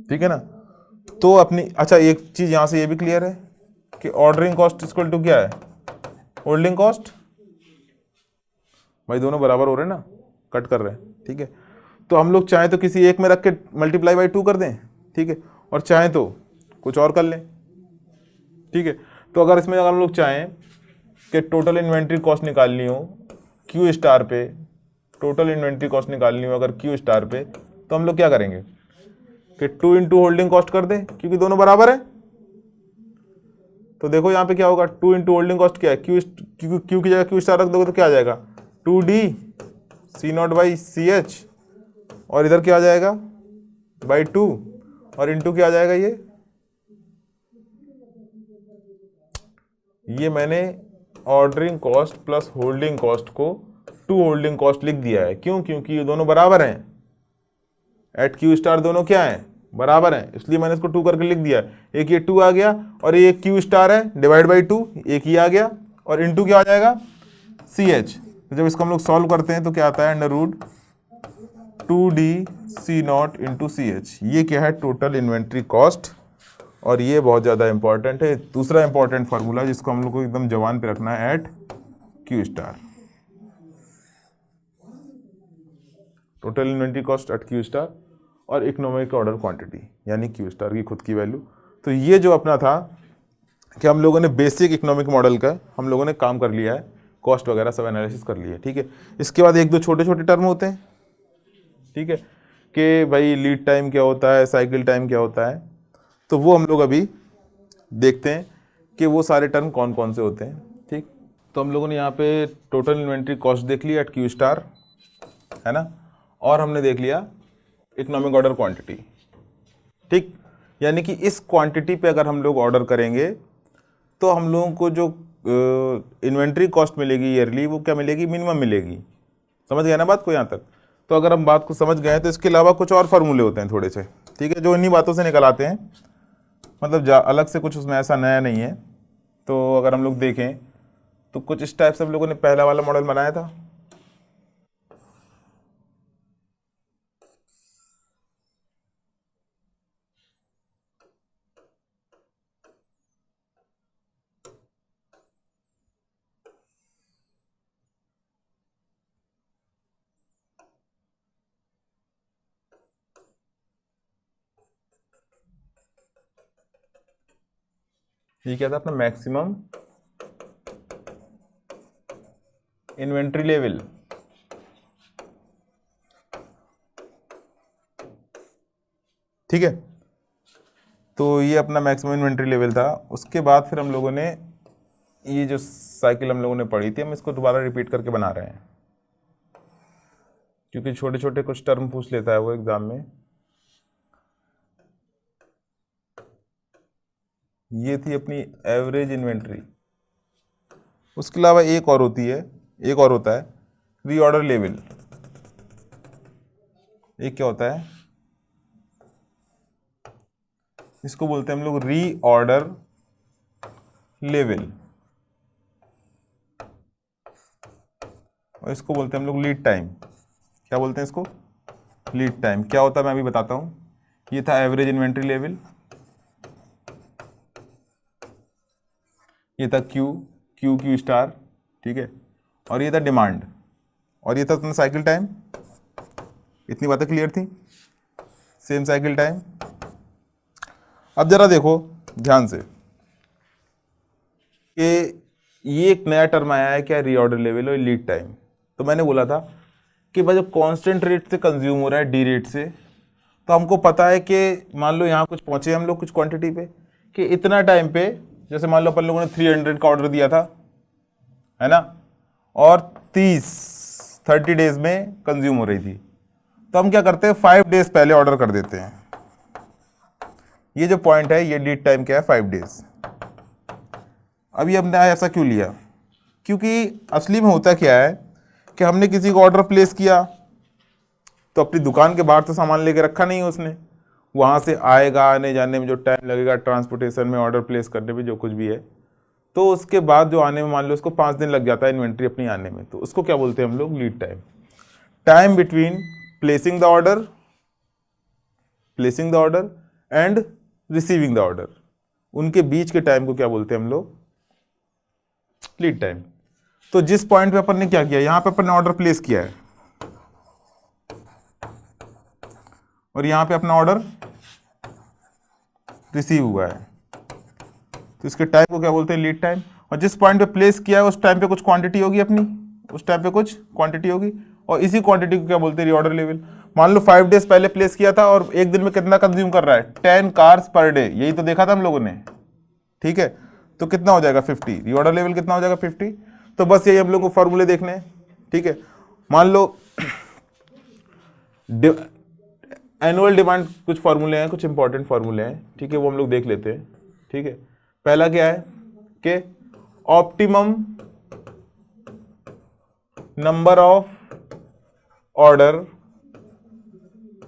ठीक है ना, तो अपनी, अच्छा एक चीज यहां से ये भी क्लियर है कि ऑर्डरिंग कॉस्ट इक्वल टू क्या है, होल्डिंग कॉस्ट। भाई दोनों बराबर हो रहे हैं ना, कट कर रहे हैं। ठीक है, तो हम लोग चाहें तो किसी एक में रख के मल्टीप्लाई बाई 2 कर दें, ठीक है, और चाहें तो कुछ और कर लें। ठीक है, तो अगर इसमें अगर हम लोग चाहें कि टोटल इन्वेंट्री कॉस्ट निकालनी हो क्यू स्टार पे, टोटल इन्वेंट्री कॉस्ट निकालनी हो अगर क्यू स्टार पे, तो हम लोग क्या करेंगे कि 2 इंटू होल्डिंग कॉस्ट कर दें, क्योंकि दोनों बराबर है। तो देखो यहाँ पे क्या होगा, 2 इंटू होल्डिंग कॉस्ट क्या है, क्यू की जगह क्यू स्टार रख दोगे तो क्या आ जाएगा, 2D C0 बाई CH, और इधर क्या आ जाएगा बाई 2, और इंटू क्या आ जाएगा ये मैंने ordering cost plus holding cost को 2 होल्डिंग कॉस्ट लिख दिया है। क्यों, क्योंकि ये दोनों बराबर हैं, एट क्यू स्टार दोनों क्या है, बराबर हैं, इसलिए मैंने इसको 2 करके लिख दिया। एक ये 2 आ गया, और ये क्यू स्टार है डिवाइड बाई 2, एक ही आ गया, और इंटू क्या आ जाएगा CH। तो जब इसको हम लोग सॉल्व करते हैं तो क्या आता है, under root 2D C0 into CH। ये क्या है, टोटल इन्वेंट्री कॉस्ट, और ये बहुत ज़्यादा इंपॉर्टेंट है। दूसरा इंपॉर्टेंट फार्मूला जिसको हम लोग को एकदम जवान पे रखना है, at Q star, total inventory cost at Q star, और इकोनॉमिक ऑर्डर क्वांटिटी यानी क्यू स्टार की खुद की वैल्यू। तो ये जो अपना था कि हम लोगों ने बेसिक इकोनॉमिक मॉडल का हम लोगों ने काम कर लिया है, कॉस्ट वगैरह सब एनालिसिस कर लिया है। ठीक है, इसके बाद एक दो छोटे छोटे टर्म होते हैं, ठीक है, कि भाई लीड टाइम क्या होता है, साइकिल टाइम क्या होता है, तो वो हम लोग अभी देखते हैं कि वो सारे टर्म कौन कौन से होते हैं। ठीक, तो हम लोगों ने यहाँ पे टोटल इन्वेंट्री कॉस्ट देख लिया एट क्यू स्टार, है ना, और हमने देख लिया इकोनॉमिक ऑर्डर क्वांटिटी। ठीक, यानी कि इस क्वांटिटी पे अगर हम लोग ऑर्डर करेंगे तो हम लोगों को जो इन्वेंट्री कॉस्ट मिलेगी ईयरली, वो क्या मिलेगी, मिनिमम मिलेगी। समझ गए ना बात को यहाँ तक। तो अगर हम बात को समझ गए तो इसके अलावा कुछ और फार्मूले होते हैं थोड़े से, ठीक है, जो इन्हीं बातों से निकल आते हैं, मतलब अलग से कुछ उसमें ऐसा नया नहीं है। तो अगर हम लोग देखें तो कुछ इस टाइप से हम लोगों ने पहला वाला मॉडल बनाया था। ये क्या था अपना, मैक्सिमम इन्वेंट्री लेवल। ठीक है, तो ये अपना मैक्सिमम इन्वेंट्री लेवल था। उसके बाद फिर हम लोगों ने ये जो साइकिल हम लोगों ने पढ़ी थी, हम इसको दोबारा रिपीट करके बना रहे हैं, क्योंकि छोटे छोटे कुछ टर्म पूछ लेता है वो एग्जाम में। ये थी अपनी एवरेज इन्वेंट्री। उसके अलावा एक और होती है, एक और होता है रीऑर्डर लेवल। एक क्या होता है, इसको बोलते हैं हम लोग रीऑर्डर लेवल, और इसको बोलते हैं हम लोग लीड टाइम। क्या बोलते हैं इसको, लीड टाइम। क्या होता है मैं अभी बताता हूं। ये था एवरेज इन्वेंट्री लेवल, ये था क्यू स्टार, ठीक है, और ये था डिमांड, और ये था अपना साइकिल टाइम। इतनी बातें क्लियर थी, सेम साइकिल टाइम। अब जरा देखो ध्यान से कि ये एक नया टर्म आया है क्या, रीऑर्डर लेवल और लीड टाइम। तो मैंने बोला था कि भाई जब कांस्टेंट रेट से कंज्यूम हो रहा है, डी रेट से, तो हमको पता है कि मान लो यहाँ कुछ पहुंचे हम लोग कुछ क्वांटिटी पे, कि इतना टाइम पे, जैसे मान लो अपन लोगों ने 300 का ऑर्डर दिया था, है ना, और 30 डेज में कंज्यूम हो रही थी, तो हम क्या करते हैं 5 डेज पहले ऑर्डर कर देते हैं। ये जो पॉइंट है, ये लीड टाइम क्या है, 5 डेज। अब ये हमने ऐसा क्यों लिया, क्योंकि असली में होता क्या है कि हमने किसी को ऑर्डर प्लेस किया तो अपनी दुकान के बाहर तो सामान लेके रखा नहीं है उसने, वहाँ से आएगा, आने जाने में जो टाइम लगेगा, ट्रांसपोर्टेशन में, ऑर्डर प्लेस करने में, जो कुछ भी है, तो उसके बाद जो आने में मान लो उसको 5 दिन लग जाता है इन्वेंट्री अपनी आने में, तो उसको क्या बोलते हैं हम लोग? Lead time. Time between placing the order and receiving the order, उनके बीच के टाइम को क्या बोलते हैं हम लोग? Lead time. तो जिस पॉइंट पे अपन ने क्या किया, यहां पे अपन ने ऑर्डर प्लेस किया है और यहां पे अपना ऑर्डर रिसीव हुआ है, तो इसके टाइम को क्या बोलते हैं? Lead time. और जिस पॉइंट पे प्लेस किया है उस टाइम पे कुछ क्वांटिटी होगी अपनी, उस टाइम पे कुछ क्वांटिटी होगी, और इसी क्वांटिटी को क्या बोलते हैं? Reorder level. मान लो 5 डेज पहले प्लेस किया था और एक दिन में कितना कंज्यूम कर रहा है? 10 कार्स पर डे, यही तो देखा था हम लोगों ने, ठीक है। तो कितना हो जाएगा? 50। रीऑर्डर लेवल कितना हो जाएगा? 50। तो बस यही हम लोग को फॉर्मूले देखने हैं, ठीक है। मान लो एनुअल डिमांड, कुछ फॉर्मूले हैं, कुछ इंपॉर्टेंट फॉर्मूले हैं, ठीक है, वो हम लोग देख लेते हैं, ठीक है। पहला क्या है कि optimum number of order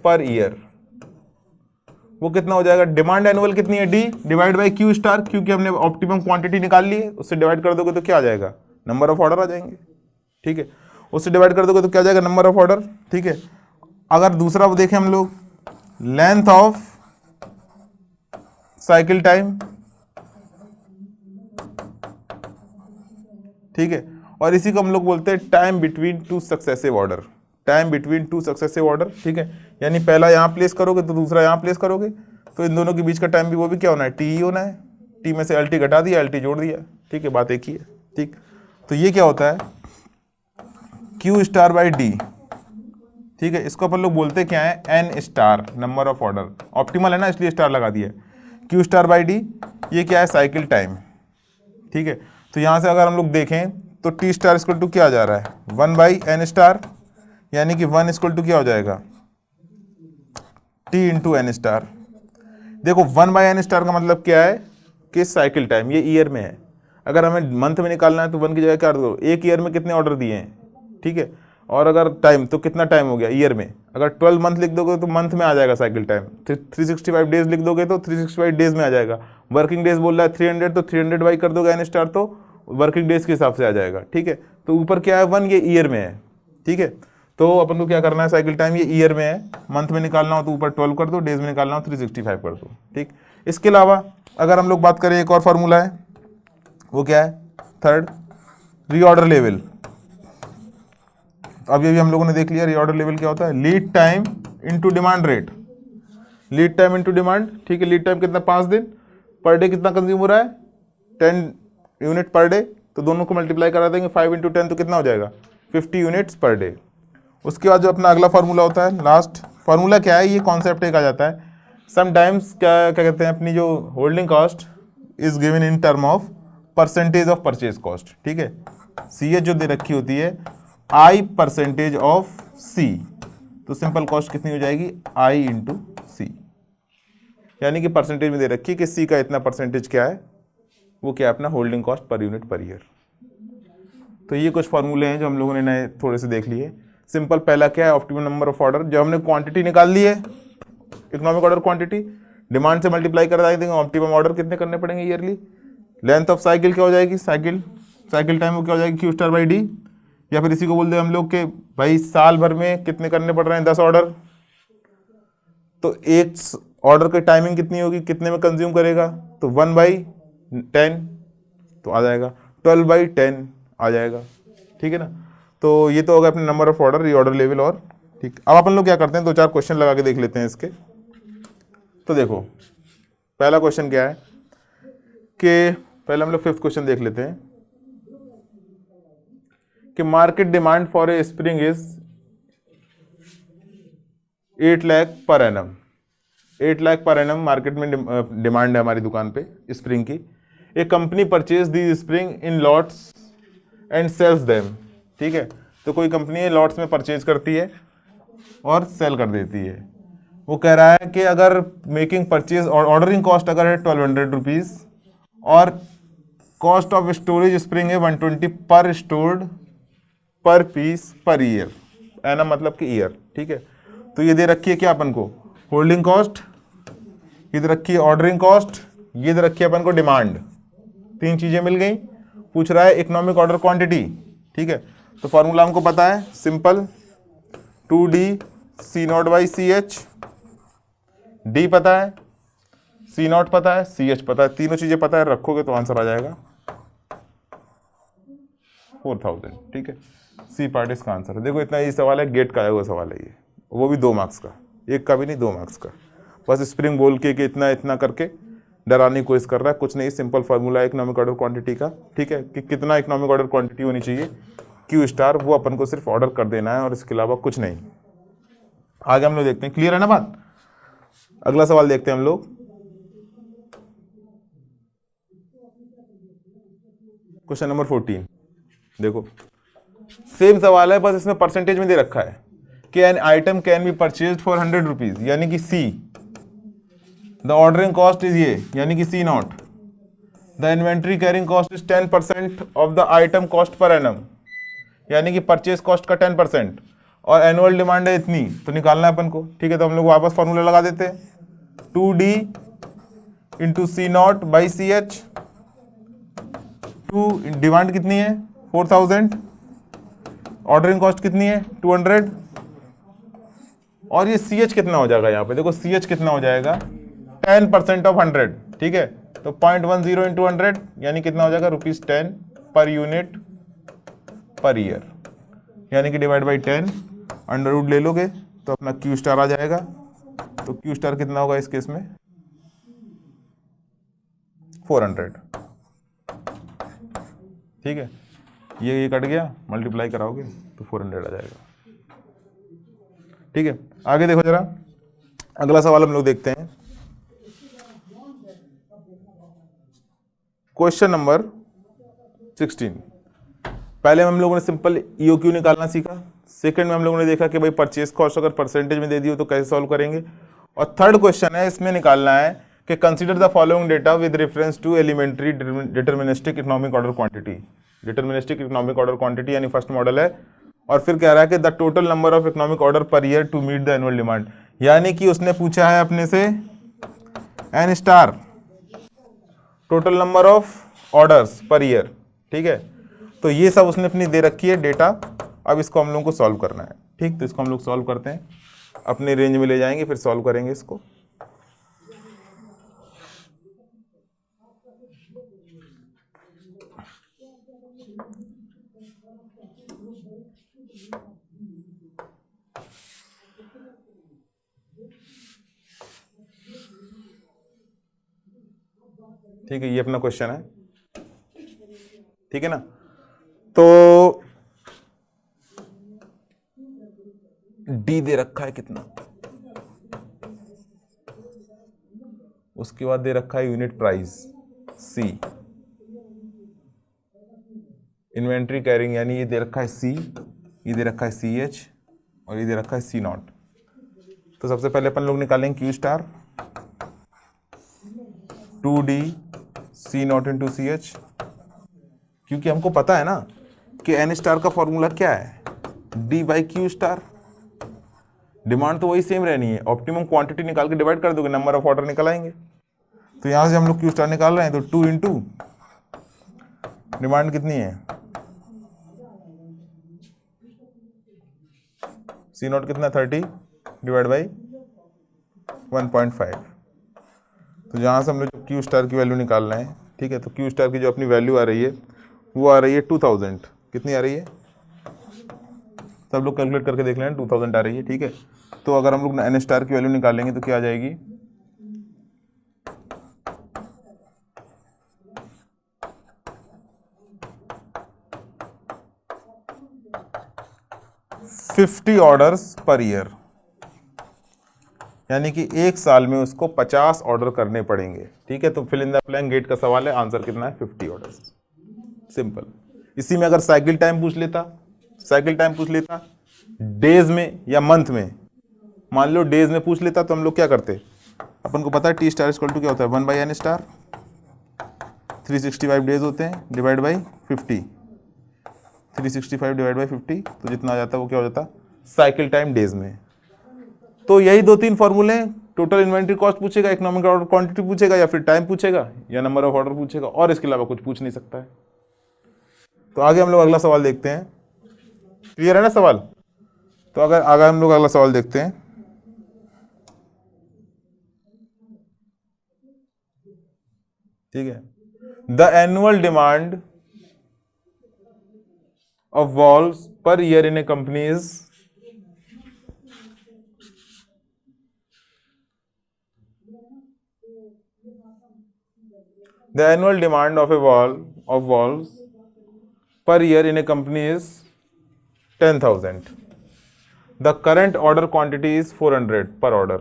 per year, वो कितना हो जाएगा? डिमांड एनुअल कितनी है? D divide by Q star, क्योंकि हमने ऑप्टिमम क्वांटिटी निकाल ली है, उससे डिवाइड कर दोगे तो क्या आ जाएगा? नंबर ऑफ ऑर्डर आ जाएंगे, ठीक है। उससे डिवाइड कर दोगे तो क्या आ जाएगा? नंबर ऑफ ऑर्डर, ठीक है। अगर दूसरा वो देखें हम लोग, लेंथ ऑफ साइकिल टाइम, ठीक है। और इसी को हम लोग बोलते हैं time between two successive order, time between two successive order, ठीक है। यानी पहला यहां प्लेस करोगे तो दूसरा यहां प्लेस करोगे, तो इन दोनों के बीच का टाइम भी वो भी क्या होना है? टी ही होना है। टी में से एल टी घटा दिया, एल टी जोड़ दिया, ठीक है, बात एक ही है, ठीक। तो ये क्या होता है? क्यू स्टार बाई डी, ठीक है। इसको अपन लोग बोलते क्या है? N star, number of order. Optimal है ना, इसलिए स्टार लगा दिया। क्यू स्टार बाई डी, ये क्या है? साइकिल टाइम, ठीक है। तो यहां से अगर हम लोग देखें तो टी स्टार इक्वल टू क्या आ जा रहा है? 1 बाई एन स्टार, यानी कि 1 इक्वल टू क्या हो जाएगा? T into N star. देखो 1 बाई एन स्टार का मतलब क्या है? कि साइकिल टाइम, ये ईयर में है। अगर हमें मंथ में निकालना है तो 1 की जगह क्या दो? एक ईयर में कितने ऑर्डर दिए हैं, ठीक है। और अगर टाइम, तो कितना टाइम हो गया ईयर में? अगर 12 मंथ लिख दोगे तो मंथ में आ जाएगा साइकिल टाइम। 365 डेज लिख दोगे तो 365 डेज में आ जाएगा। वर्किंग डेज बोल रहा है 300, तो 300 बाई कर दोगे एन स्टार, तो वर्किंग डेज के हिसाब से आ जाएगा, ठीक है। तो ऊपर क्या है? 1, ये ईयर में है, ठीक है। तो अपन को क्या करना है? साइकिल टाइम ये ईयर में है, मंथ में निकालना हो तो ऊपर 12 कर दो, डेज में निकालना हो 365 कर दो, ठीक। इसके अलावा अगर हम लोग बात करें, एक और फार्मूला है, वो क्या है? Third, reorder level. अब ये भी हम लोगों ने देख लिया, रीऑर्डर लेवल क्या होता है? Lead time into demand rate, lead time into demand, ठीक है। लीड टाइम कितना? 5 दिन। पर डे कितना कंज्यूम हो रहा है? 10 यूनिट पर डे, तो दोनों को मल्टीप्लाई करा देंगे, 5 इंटू 10 तो कितना हो जाएगा? 50 यूनिट्स पर डे। उसके बाद जो अपना अगला फार्मूला होता है, लास्ट फार्मूला क्या है? ये कॉन्सेप्ट एक आ जाता है, समटाइम्स क्या कहते हैं, अपनी जो holding cost is given in term of percentage of purchase cost, ठीक है। सी एच जो दे रखी होती है, आई परसेंटेज ऑफ सी, तो सिंपल कॉस्ट कितनी हो जाएगी? आई इंटू सी, यानी कि परसेंटेज में दे रखी है कि सी का इतना परसेंटेज क्या है, वो क्या है? अपना holding cost per unit per year. तो ये कुछ फॉर्मूले हैं जो हम लोगों ने नए थोड़े से देख लिए। सिंपल पहला क्या है? Optimum number of order. जब हमने क्वांटिटी निकाल ली है, इकोनॉमिक ऑर्डर क्वांटिटी, डिमांड से मल्टीप्लाई कर देंगे, ऑप्टिमम ऑर्डर कितने करने पड़ेंगे ईयरली। लेंथ ऑफ साइकिल क्या हो जाएगी? साइकिल टाइम वो क्या हो जाएगी? Q star by D. या फिर इसी को बोल दे हम लोग के भाई साल भर में कितने करने पड़ रहे हैं? 10 ऑर्डर, तो एक ऑर्डर की टाइमिंग कितनी होगी, कितने में कंज्यूम करेगा? तो 1/10 तो आ जाएगा, 12/10 आ जाएगा, ठीक है ना। तो ये तो होगा अपने number of order, reorder level. और ठीक, अब अपन लोग क्या करते हैं, 2-4 क्वेश्चन लगा के देख लेते हैं इसके। तो देखो पहला क्वेश्चन क्या है कि पहले हम लोग 5th क्वेश्चन देख लेते हैं कि market demand for a spring is 8 lakh per annum. 8 lakh per annum market में डिमांड है हमारी दुकान पे स्प्रिंग की। A company purchase the spring in lots and sells them, ठीक है। तो कोई कंपनी है लॉट्स में परचेज करती है और सेल कर देती है। वो कह रहा है कि अगर मेकिंग परचेज और ऑर्डरिंग कॉस्ट अगर है 1200 रुपीज़ और कॉस्ट ऑफ स्टोरेज स्प्रिंग है 120 पर स्टोर्ड पर पीस पर ईयर, एनम मतलब कि ईयर, ठीक है। तो ये दे रखी है क्या अपन को? होल्डिंग कॉस्ट इधर रखी है ऑर्डरिंग कॉस्ट, ये इधर रखी है अपन को डिमांड, 3 चीजें मिल गई। पूछ रहा है इकोनॉमिक ऑर्डर क्वांटिटी, ठीक है। तो फॉर्मूला हमको पता है सिंपल, 2D C0/CH, D पता है, C0 पता है, CH पता है, तीनों चीजें पता है, रखोगे तो आंसर आ जाएगा 4000, ठीक है। सी पार्ट इसका आंसर है। देखो इतना ये सवाल है, गेट का आया हुआ सवाल है ये, वो भी 2 मार्क्स का, एक का भी नहीं, 2 मार्क्स का। बस स्प्रिंग बोल के कि इतना इतना करके डराने की कोशिश कर रहा है, कुछ नहीं, सिंपल फार्मूला है इकोनॉमिक ऑर्डर क्वांटिटी का, ठीक है, कि कितना इकोनॉमिक ऑर्डर क्वांटिटी होनी चाहिए क्यू स्टार, वो अपन को सिर्फ ऑर्डर कर देना है और इसके अलावा कुछ नहीं। आगे हम लोग देखते हैं, क्लियर है ना बात। अगला सवाल देखते हैं हम लोग, क्वेश्चन नंबर 14। देखो सेम सवाल है, बस इसमें परसेंटेज में दे रखा है कि an item can be purchased for 100 rupees, यानी कि सी, द ऑर्डरिंग कॉस्ट इज ये, यानी कि C0, the inventory carrying cost is 10% of the item cost per annum, यानी कि परचेज कॉस्ट का 10%, और एनुअल डिमांड है इतनी, तो निकालना है अपन को, ठीक है। तो हम लोग वापस फॉर्मूला लगा देते हैं, 2D इंटू C0/CH, 2 डिमांड कितनी है 4000, ऑर्डरिंग कॉस्ट कितनी है 200, और ये CH कितना हो जाएगा यहाँ पे, देखो CH कितना हो जाएगा 10% ऑफ 100, ठीक है। तो 0.10 इंटू 100 यानी कितना हो जाएगा ₹10 पर यूनिट पर ईयर, यानी कि डिवाइड बाई 10, अंडर रूट ले लोगे तो अपना क्यू स्टार आ जाएगा। तो क्यू स्टार कितना होगा इस केस में 400, ठीक है। ये कट गया, मल्टीप्लाई कराओगे तो 400 आ जाएगा, ठीक है। आगे देखो जरा, अगला सवाल हम लोग देखते हैं, क्वेश्चन नंबर 16। पहले हम लोगों ने सिंपल EOQ निकालना सीखा, सेकंड में हम लोगों ने देखा कि भाई परचेज कॉस्ट अगर परसेंटेज में दे दी हो तो कैसे सॉल्व करेंगे, और थर्ड क्वेश्चन है, इसमें निकालना है कि consider the following data with reference to elementary deterministic economic order quantity. Deterministic economic order quantity यानी फर्स्ट मॉडल है, और फिर कह रहा है कि the total number of economic order per year to meet the annual demand, यानी कि उसने पूछा है अपने से N star, total number of orders per year, ठीक है। तो ये सब उसने अपनी दे रखी है डेटा, अब इसको हम लोगों को सॉल्व करना है, ठीक। तो इसको हम लोग सॉल्व करते हैं, अपने रेंज में ले जाएंगे, फिर सॉल्व करेंगे इसको। ठीक है, ये अपना क्वेश्चन है, ठीक है ना। तो डी दे रखा है कितना, उसके बाद दे रखा है यूनिट प्राइस सी, इन्वेंट्री कैरिंग यानी ये दे रखा है सी, ये दे रखा है CH, और ये दे रखा है C0। तो सबसे पहले अपन लोग निकालेंगे Q star, 2D C0 into CH, क्योंकि हमको पता है ना कि एन स्टार का फॉर्मूला क्या है, D/Q स्टार। डिमांड तो वही सेम रहनी है, ऑप्टिमम क्वांटिटी निकाल के डिवाइड कर दोगे, नंबर ऑफ ऑर्डर निकल आएंगे। तो यहां से हम लोग क्यू स्टार निकाल रहे हैं, तो 2 इंटू डिमांड कितनी है C0 कितना 30 डिवाइड बाई 1.5। तो जहां से हम लोग क्यू स्टार की वैल्यू निकाल रहे हैं, ठीक है। तो क्यू स्टार की जो अपनी वैल्यू आ रही है वो आ रही है 2000, कितनी आ रही है सब लोग कैलकुलेट करके देख लें, 2000 आ रही है, ठीक है। तो अगर हम लोग एन स्टार की वैल्यू निकालेंगे तो क्या आ जाएगी 50 ऑर्डर्स पर ईयर, यानी कि एक साल में उसको 50 ऑर्डर करने पड़ेंगे, ठीक है। तो fill in the blank, GATE का सवाल है, आंसर कितना है 50 ऑर्डर्स, सिंपल। इसी में अगर साइकिल टाइम पूछ लेता डेज में या मंथ में, मान लो डेज में पूछ लेता तो हम लोग क्या करते, अपन को पता है टी स्टार इक्वल टू क्या होता है 1/n स्टार, 365 डेज होते हैं, डिवाइड बाई 50, 365 डिवाइड बाई 50, तो जितना आ जाता है वो क्या हो जाता है साइकिल टाइम डेज में। तो यही 2-3 फॉर्मूले टोटल इन्वेंट्री कॉस्ट पूछेगा, इकोनॉमिक ऑर्डर क्वांटिटी पूछेगा, या फिर टाइम पूछेगा, या नंबर ऑफ ऑर्डर पूछेगा, और इसके अलावा कुछ पूछ नहीं सकता है। तो आगे हम लोग अगला सवाल देखते हैं। क्लियर है ना सवाल? तो अगर आगे हम लोग अगला सवाल देखते हैं। ठीक है, the annual demand of valves per year in A company is, the annual demand of valves per year in a company is 10,000. The current order quantity is 400 per order.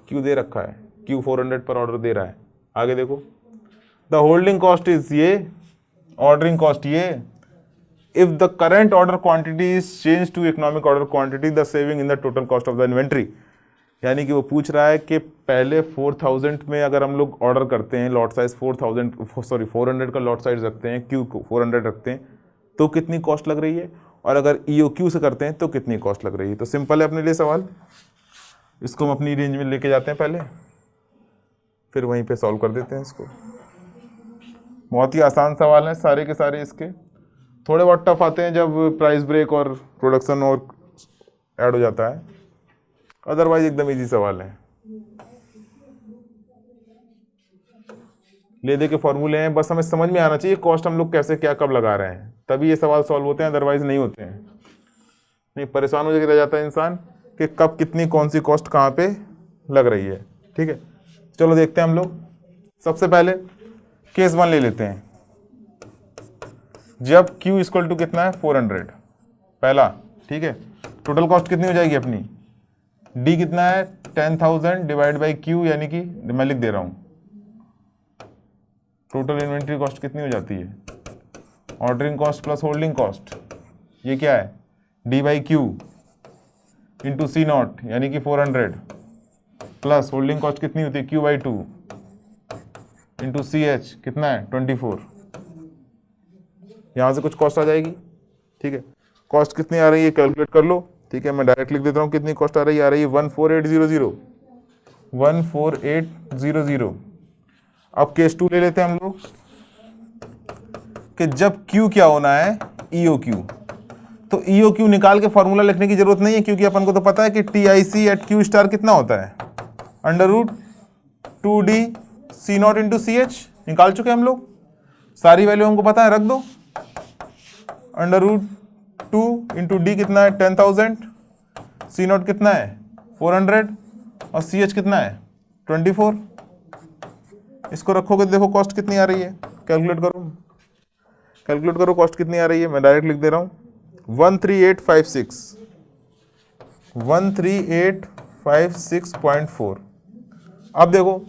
क्यों दे रखा है? क्यों 400 पर ऑर्डर दे रहा है? आगे देखो, the holding cost is ये, ordering cost ये. If the current order quantity is changed to economic order quantity, the saving in the total cost of the inventory. यानी कि वो पूछ रहा है कि पहले 4000 में अगर हम लोग ऑर्डर करते हैं, लॉट साइज 400 का लॉट साइज रखते हैं, क्यू को 400 रखते हैं, तो कितनी कॉस्ट लग रही है, और अगर EOQ से करते हैं तो कितनी कॉस्ट लग रही है। तो सिंपल है अपने लिए सवाल, इसको हम अपनी रेंज में लेके जाते हैं पहले, फिर वहीं पे सॉल्व कर देते हैं इसको। बहुत ही आसान सवाल है सारे के सारे, इसके थोड़े बहुत टफ आते हैं जब प्राइस ब्रेक और प्रोडक्शन और ऐड हो जाता है, अदरवाइज एकदम इजी सवाल है। ले दे के फॉर्मूले हैं, बस हमें समझ में आना चाहिए कॉस्ट हम लोग कैसे क्या कब लगा रहे हैं, तभी ये सवाल सॉल्व होते हैं, अदरवाइज नहीं होते हैं। नहीं, परेशान हो रह जाता है इंसान कि कब कितनी कौन सी कॉस्ट कहाँ पे लग रही है। ठीक है, चलो देखते हैं हम लोग। सबसे पहले केस 1 ले लेते हैं, जब Q इक्वल टू कितना है 400 पहला। ठीक है, टोटल कॉस्ट कितनी हो जाएगी अपनी, D कितना है 10,000 डिवाइड बाई Q, यानी कि मैं लिख दे रहा हूं, टोटल इन्वेंट्री कॉस्ट कितनी हो जाती है, ordering cost plus holding cost, ये क्या है D by Q into C0 यानी कि 400 प्लस होल्डिंग कॉस्ट कितनी होती है Q बाई 2 इंटू CH कितना है 24। यहाँ से कुछ कॉस्ट आ जाएगी। ठीक है, कॉस्ट कितनी आ रही है कैलकुलेट कर लो। ठीक है, मैं डायरेक्ट लिख देता हूँ कितनी कॉस्ट आ रही है 14800, 14800। अब केस 2 ले लेते हैं हम लोग कि जब Q क्या होना है EOQ, तो EOQ निकाल के फॉर्मूला लिखने की जरूरत नहीं है, क्योंकि अपन को तो पता है कि TIC एट Q स्टार कितना होता है, √2D C0 इंटू CH, निकाल चुके हम लोग, सारी वैल्यू हमको पता है, रख दो। √2 इंटू D कितना है 10,000, C0 कितना है 400 और CH कितना है 24। इसको रखोगे देखो कॉस्ट कितनी आ रही है, कैलकुलेट करो कॉस्ट कितनी आ रही है, मैं डायरेक्ट लिख दे रहा हूँ 13856, 13856.4। अब देखो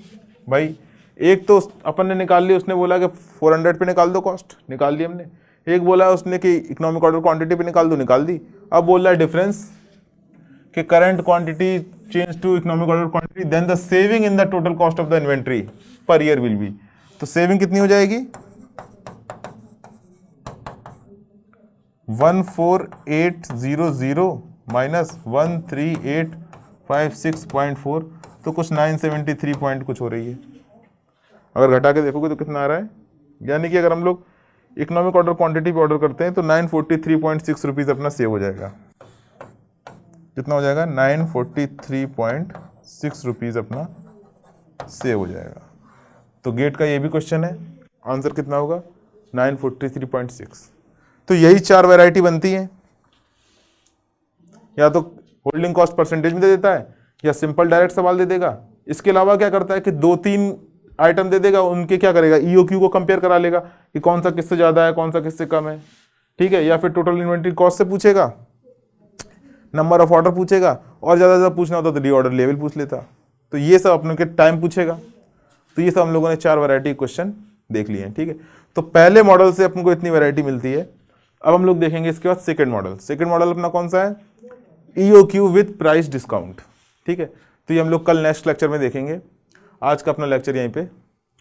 भाई, एक तो अपन ने निकाल ली, उसने बोला कि 400 पे निकाल दो कॉस्ट, निकाल दी हमने। एक बोला उसने कि इकोनॉमिक ऑर्डर क्वांटिटी पे निकाल दो, निकाल दी। अब बोल रहा है डिफरेंस कि current quantity change to economic order quantity, then the saving in the total cost of the inventory per year will be. तो सेविंग कितनी हो जाएगी 14800 माइनस 13856.4, तो कुछ 973 पॉइंट कुछ हो रही है। अगर घटा के देखोगे तो कितना आ रहा है, यानी कि अगर हम लोग इकोनॉमिक ऑर्डर क्वांटिटी पे ऑर्डर करते हैं तो 943.6 रुपीज़ अपना सेव हो जाएगा। कितना हो जाएगा 943.6 रुपीज़ अपना सेव हो जाएगा। तो गेट का ये भी क्वेश्चन है, आंसर कितना होगा 943.6। तो यही 4 वैरायटी बनती हैं, या तो होल्डिंग कॉस्ट परसेंटेज में दे देता है, या सिंपल डायरेक्ट सवाल दे देगा। इसके अलावा क्या करता है कि 2-3 आइटम दे देगा, उनके क्या करेगा EOQ को कंपेयर करा लेगा कि कौन सा किससे ज़्यादा है कौन सा किससे कम है। ठीक है, या फिर टोटल इन्वेंट्री कॉस्ट से पूछेगा, नंबर ऑफ ऑर्डर पूछेगा, और ज़्यादा पूछना होता तो रीऑर्डर लेवल पूछ लेता। तो ये सब अपने के टाइम पूछेगा। तो ये सब हम लोगों ने 4 वैरायटी क्वेश्चन देख लिए हैं। ठीक है, तो पहले मॉडल से अपन को इतनी वैरायटी मिलती है। अब हम लोग देखेंगे इसके बाद सेकंड मॉडल। सेकंड मॉडल अपना कौन सा है, EOQ विथ प्राइस डिस्काउंट। ठीक है, तो ये हम लोग कल नेक्स्ट लेक्चर में देखेंगे। आज का अपना लेक्चर यहीं पे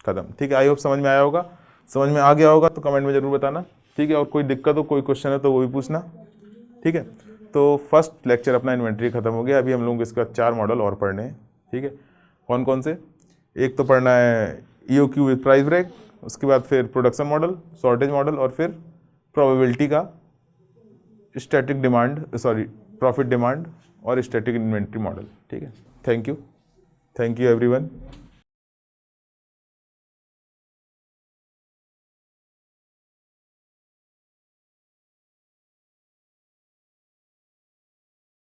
खत्म। ठीक है, आई होप समझ में आया होगा। समझ में आ गया होगा तो कमेंट में जरूर बताना। ठीक है, और कोई दिक्कत हो कोई क्वेश्चन है तो वो भी पूछना। ठीक है, तो फर्स्ट लेक्चर अपना इन्वेंट्री खत्म हो गया। अभी हम लोग इसका 4 मॉडल और पढ़ने हैं। ठीक है, कौन कौन से, एक तो पढ़ना है EOQ विद प्राइस ब्रेक, उसके बाद फिर प्रोडक्शन मॉडल, शॉर्टेज मॉडल, और फिर प्रोबेबिलिटी का static demand, sorry profit demand और स्टैटिक इन्वेंट्री मॉडल। ठीक है, थैंक यू एवरीवन।